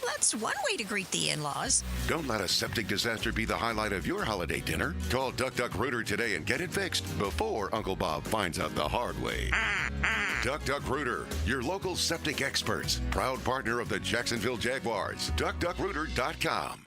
That's one way to greet the in-laws. Don't let a septic disaster be the highlight of your holiday dinner. Call Duck Duck Rooter today and get it fixed before Uncle Bob finds out the hard way. Duck Duck Rooter, your local septic experts. Proud partner of the Jacksonville Jaguars. DuckDuckRooter.com.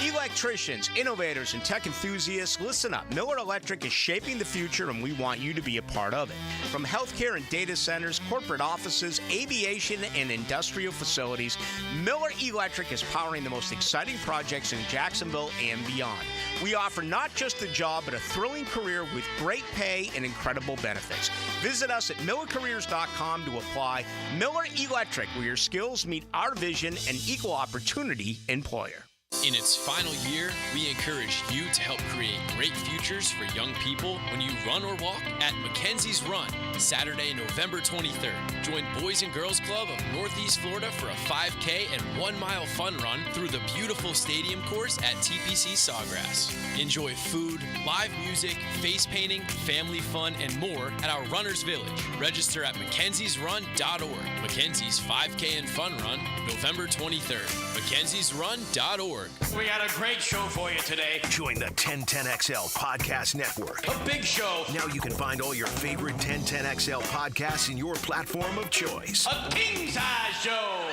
Electricians, innovators, and tech enthusiasts, listen up. Miller Electric is shaping the future, and we want you to be a part of it. From healthcare and data centers, corporate offices, aviation, and industrial facilities, Miller Electric is powering the most exciting projects in Jacksonville and beyond. We offer not just a job, but a thrilling career with great pay and incredible benefits. Visit us at millercareers.com to apply. Miller Electric, where your skills meet our vision and equal opportunity employer. In its final year, we encourage you to help create great futures for young people when you run or walk at Mackenzie's Run, Saturday, November 23rd. Join Boys and Girls Club of Northeast Florida for a 5K and 1-mile fun run through the beautiful stadium course at TPC Sawgrass. Enjoy food, live music, face painting, family fun, and more at our Runners Village. Register at MacKenziesRun.org. Mackenzie's 5K and Fun Run, November 23rd. MacKenziesRun.org. We got a great show for you today. Join the 1010XL Podcast Network. A big show. Now you can find all your favorite 1010XL podcasts in your platform of choice. A king-size show.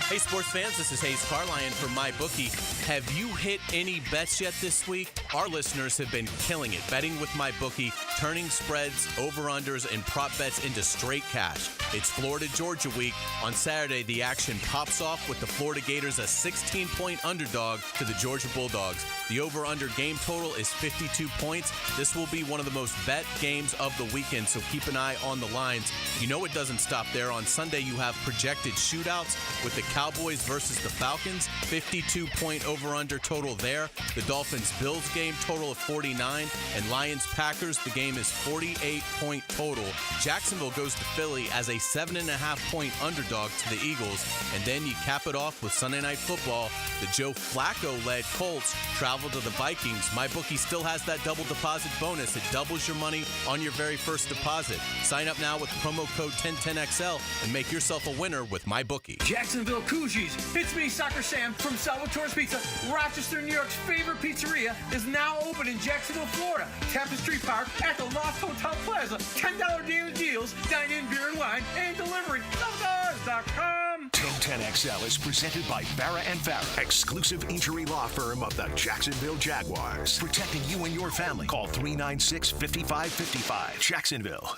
Hey, sports fans, this is Hayes Carlyon from MyBookie. Have you hit any bets yet this week? Our listeners have been killing it, betting with MyBookie, turning spreads, over-unders, and prop bets into straight cash. It's Florida-Georgia week. On Saturday, the action pops off with the Florida Gators a 16-point underdog to the Georgia Bulldogs. The over-under game total is 52 points. This will be one of the most bet games of the weekend, so keep an eye on the lines. You know it doesn't stop there. On Sunday, you have projected shootouts with the Cowboys versus the Falcons, 52-point over-under total there. The Dolphins-Bills game total of 49, and Lions-Packers, the game is 48-point total. Jacksonville goes to Philly as a 7.5-point underdog to the Eagles, and then you cap it off with Sunday Night Football. The Joe Flacco-led Colts travel to the Vikings. MyBookie still has that double deposit bonus. It doubles your money on your very first deposit. Sign up now with promo code 1010XL and make yourself a winner with MyBookie. Jacksonville koozies. It's me, Soccer Sam from Salvatore's Pizza. Rochester, New York's favorite pizzeria is now open in Jacksonville, Florida. Tapestry Park at the Loft Hotel Plaza. $10 daily deals, dine-in beer and wine, and delivery. Salvatores.com. 1010XL is presented by Farah and Farah, exclusive injury law firm of the Jacksonville Jaguars. Protecting you and your family. Call 396-5555. Jacksonville.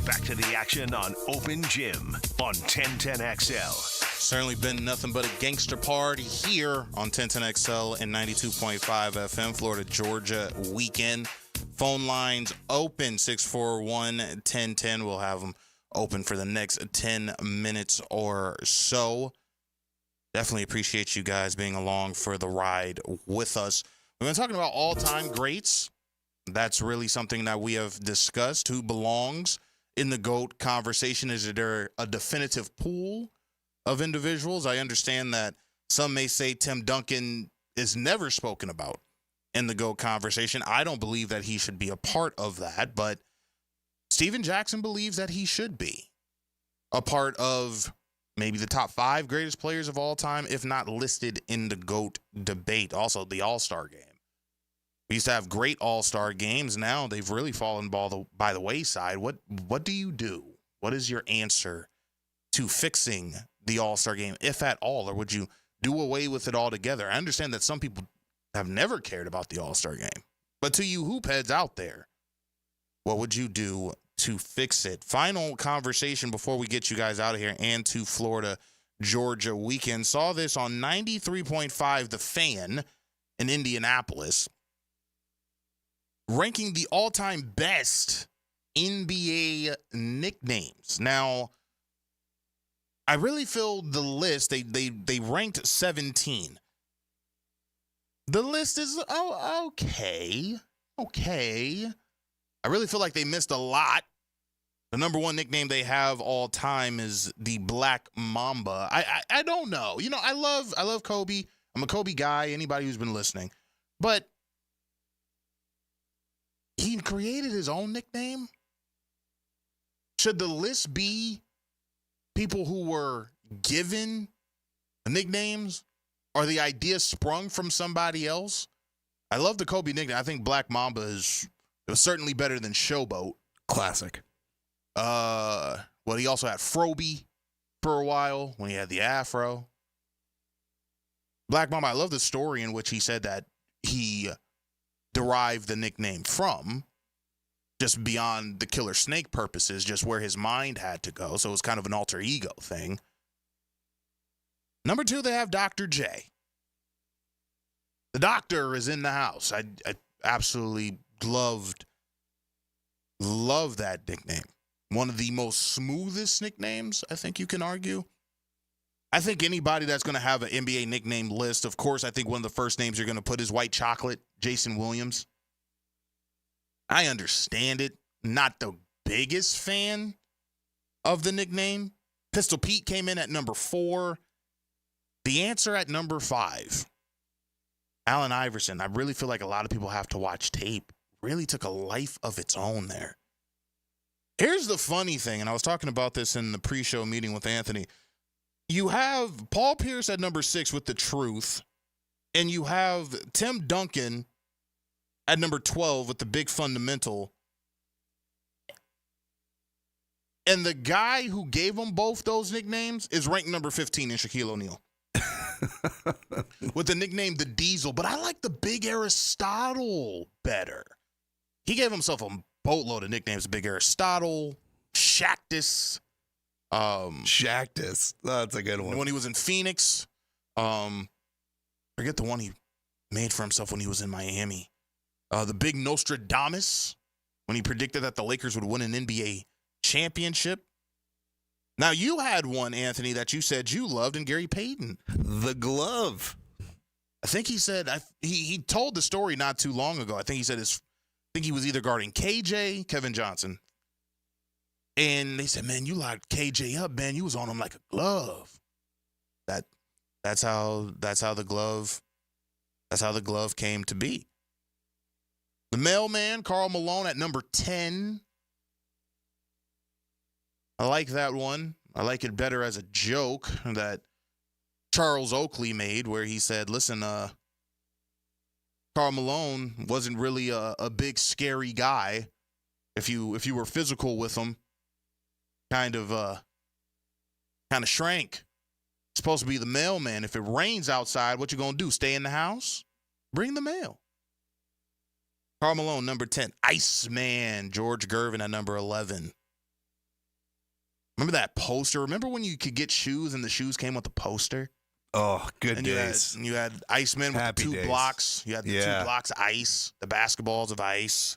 Back to the action on Open Gym on 1010XL. Certainly been nothing but a gangster party here on 1010XL and 92.5 FM, Florida, Georgia weekend. Phone lines open, 641-1010. We'll have them open for the next 10 minutes or so. Definitely appreciate you guys being along for the ride with us. We've been talking about all-time greats. That's really something that we have discussed. Who belongs in the GOAT conversation? Is there a definitive pool of individuals? I understand that some may say Tim Duncan is never spoken about in the GOAT conversation. I don't believe that he should be a part of that, but Steven Jackson believes that he should be a part of maybe the top 5 greatest players of all time, if not listed in the GOAT debate. Also, the All-Star game. We used to have great all-star games. Now they've really fallen by the wayside. What do you do? What is your answer to fixing the all-star game, if at all? Or would you do away with it altogether? I understand that some people have never cared about the all-star game. But to you hoop heads out there, what would you do to fix it? Final conversation before we get you guys out of here and to Florida, Georgia weekend. Saw this on 93.5 The Fan in Indianapolis, ranking the all-time best NBA nicknames. Now, I really feel the list, they ranked 17. The list is, okay. I really feel like they missed a lot. The number one nickname they have all time is the Black Mamba. I don't know. You know, I love Kobe. I'm a Kobe guy, anybody who's been listening. But he created his own nickname. Should the list be people who were given nicknames, or the idea sprung from somebody else? I love the Kobe nickname. I think Black Mamba it was certainly better than Showboat. Classic. Well, he also had Froby for a while when he had the afro. Black Mamba, I love the story in which he said that he derived the nickname from, just beyond the Killer Snake purposes, just where his mind had to go. So it was kind of an alter ego thing. Number 2, they have Dr. J. The doctor is in the house. I absolutely love that nickname. One of the most smoothest nicknames, I think you can argue. I think anybody that's going to have an NBA nickname list, of course, I think one of the first names you're going to put is White Chocolate, Jason Williams. I understand it. Not the biggest fan of the nickname. Pistol Pete came in at number 4. The answer at number 5, Allen Iverson. I really feel like a lot of people have to watch tape. Really took a life of its own there. Here's the funny thing, and I was talking about this in the pre-show meeting with Anthony. You have Paul Pierce at number 6 with The Truth, and you have Tim Duncan at number 12 with The Big Fundamental. And the guy who gave them both those nicknames is ranked number 15 in Shaquille O'Neal. With the nickname The Diesel. But I like the Big Aristotle better. He gave himself a boatload of nicknames. Big Aristotle, Shactus. Shactus. That's a good one. When he was in Phoenix. Forget the one he made for himself when he was in Miami. The Big Nostradamus, when he predicted that the Lakers would win an NBA championship. Now, you had one, Anthony, that you said you loved, and Gary Payton. The Glove. I think he said, he told the story not too long ago. I think he said he was either guarding KJ, Kevin Johnson. And they said, man, you locked KJ up, man. You was on him like a glove. That's how the glove came to be. The Mailman, Karl Malone at number 10. I like that one. I like it better as a joke that Charles Oakley made, where he said, listen, Karl Malone wasn't really a big, scary guy. If you were physical with him, kind of shrank. Supposed to be the mailman. If it rains outside, what you gonna do? Stay in the house? Bring the mail. Karl Malone, number 10. Iceman, George Gervin at number 11. Remember that poster? Remember when you could get shoes and the shoes came with a poster? Oh, good and days. You had Iceman with Happy the 2 days. blocks. You had the 2 blocks of ice, the basketballs of ice.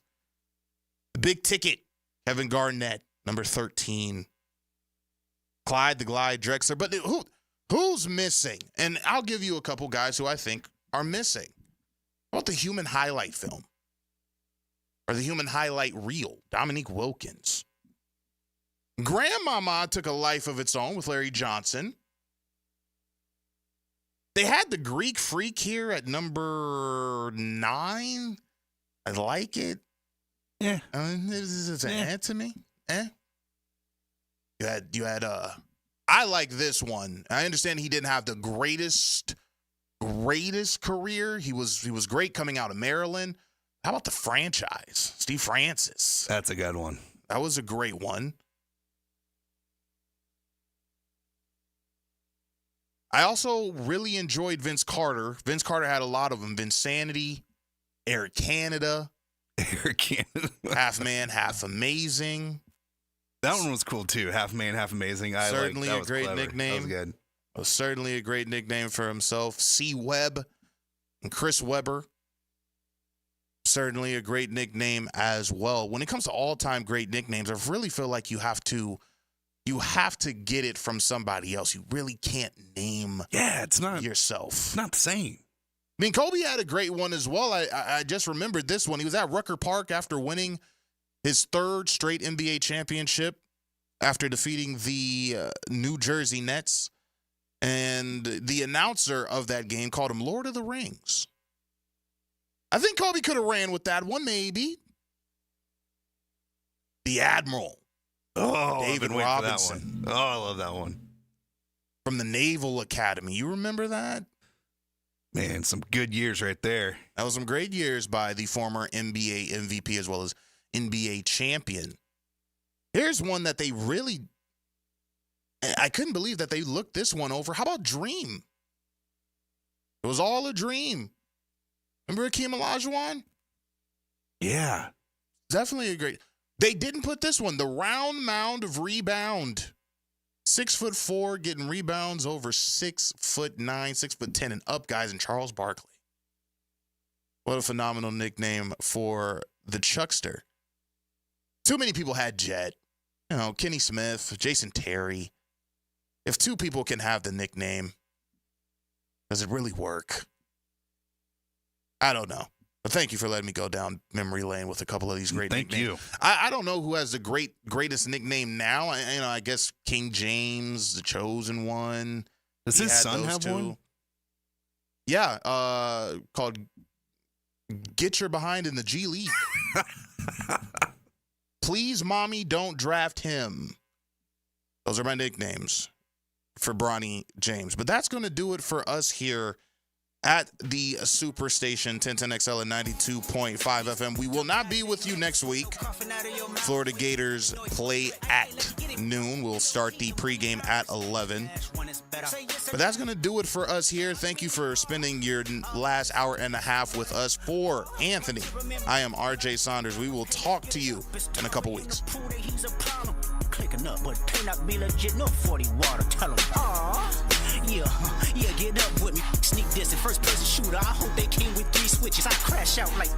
The big ticket, Kevin Garnett, number 13. Clyde the Glide Drexler. But who's missing? And I'll give you a couple guys who I think are missing. How about the human highlight film? Or the human highlight reel? Dominique Wilkins. Grandmama took a life of its own with Larry Johnson. They had the Greek Freak here at number 9. I like it. Yeah. It's an ad to me. You had I like this one. I understand he didn't have the greatest career. He was great coming out of Maryland. How about the franchise? Steve Francis. That's a good one. That was a great one. I also really enjoyed Vince Carter. Vince Carter had a lot of them. Vinsanity, Air Canada. Half Man, Half Amazing. That one was cool, too. Half Man, Half Amazing. Certainly a great clever. nickname. That was good. Was certainly a great nickname for himself. C. Webb and Chris Webber. Certainly a great nickname as well. When it comes to all-time great nicknames, I really feel like you have to get it from somebody else. You really can't name it's not yourself. It's not the same. I mean, Kobe had a great one as well. I just remembered this one. He was at Rucker Park after winning his 3rd straight NBA championship after defeating the New Jersey Nets. And the announcer of that game called him Lord of the Rings. I think Kobe could have ran with that one, maybe. The Admiral. Oh, David I've been waiting for that Robinson. one. Oh, I love that one. From the Naval Academy. You remember that? Man, some good years right there. That was some great years by the former NBA MVP as well as NBA champion. Here's one that they really... I couldn't believe that they looked this one over. How about Dream? It was all a dream. Remember Hakeem Olajuwon? Yeah. Definitely a great... They didn't put this one. The round mound of rebound. 6'4", getting rebounds over 6'9", 6'10", and up guys, and Charles Barkley. What a phenomenal nickname for the Chuckster. Too many people had Jet. You know, Kenny Smith, Jason Terry. If 2 people can have the nickname, does it really work? I don't know. But thank you for letting me go down memory lane with a couple of these great nicknames. Thank you. I don't know who has the greatest nickname now. I guess King James, the Chosen One. Does his son have one? Yeah, called Get Your Behind in the G League. Please, Mommy, don't draft him. Those are my nicknames for Bronny James. But that's going to do it for us here at the Superstation 1010XL and 92.5 FM. We will not be with you next week. Florida Gators play at noon. We'll start the pregame at 11. But that's going to do it for us here. Thank you for spending your last hour and a half with us. For Anthony, I am RJ Saunders. We will talk to you in a couple weeks. Clicking up, but turn out be legit, no 40 water, tell them. Yeah, get up with me. Sneak this in first person shooter. I hope they came with 3 switches. I crash out like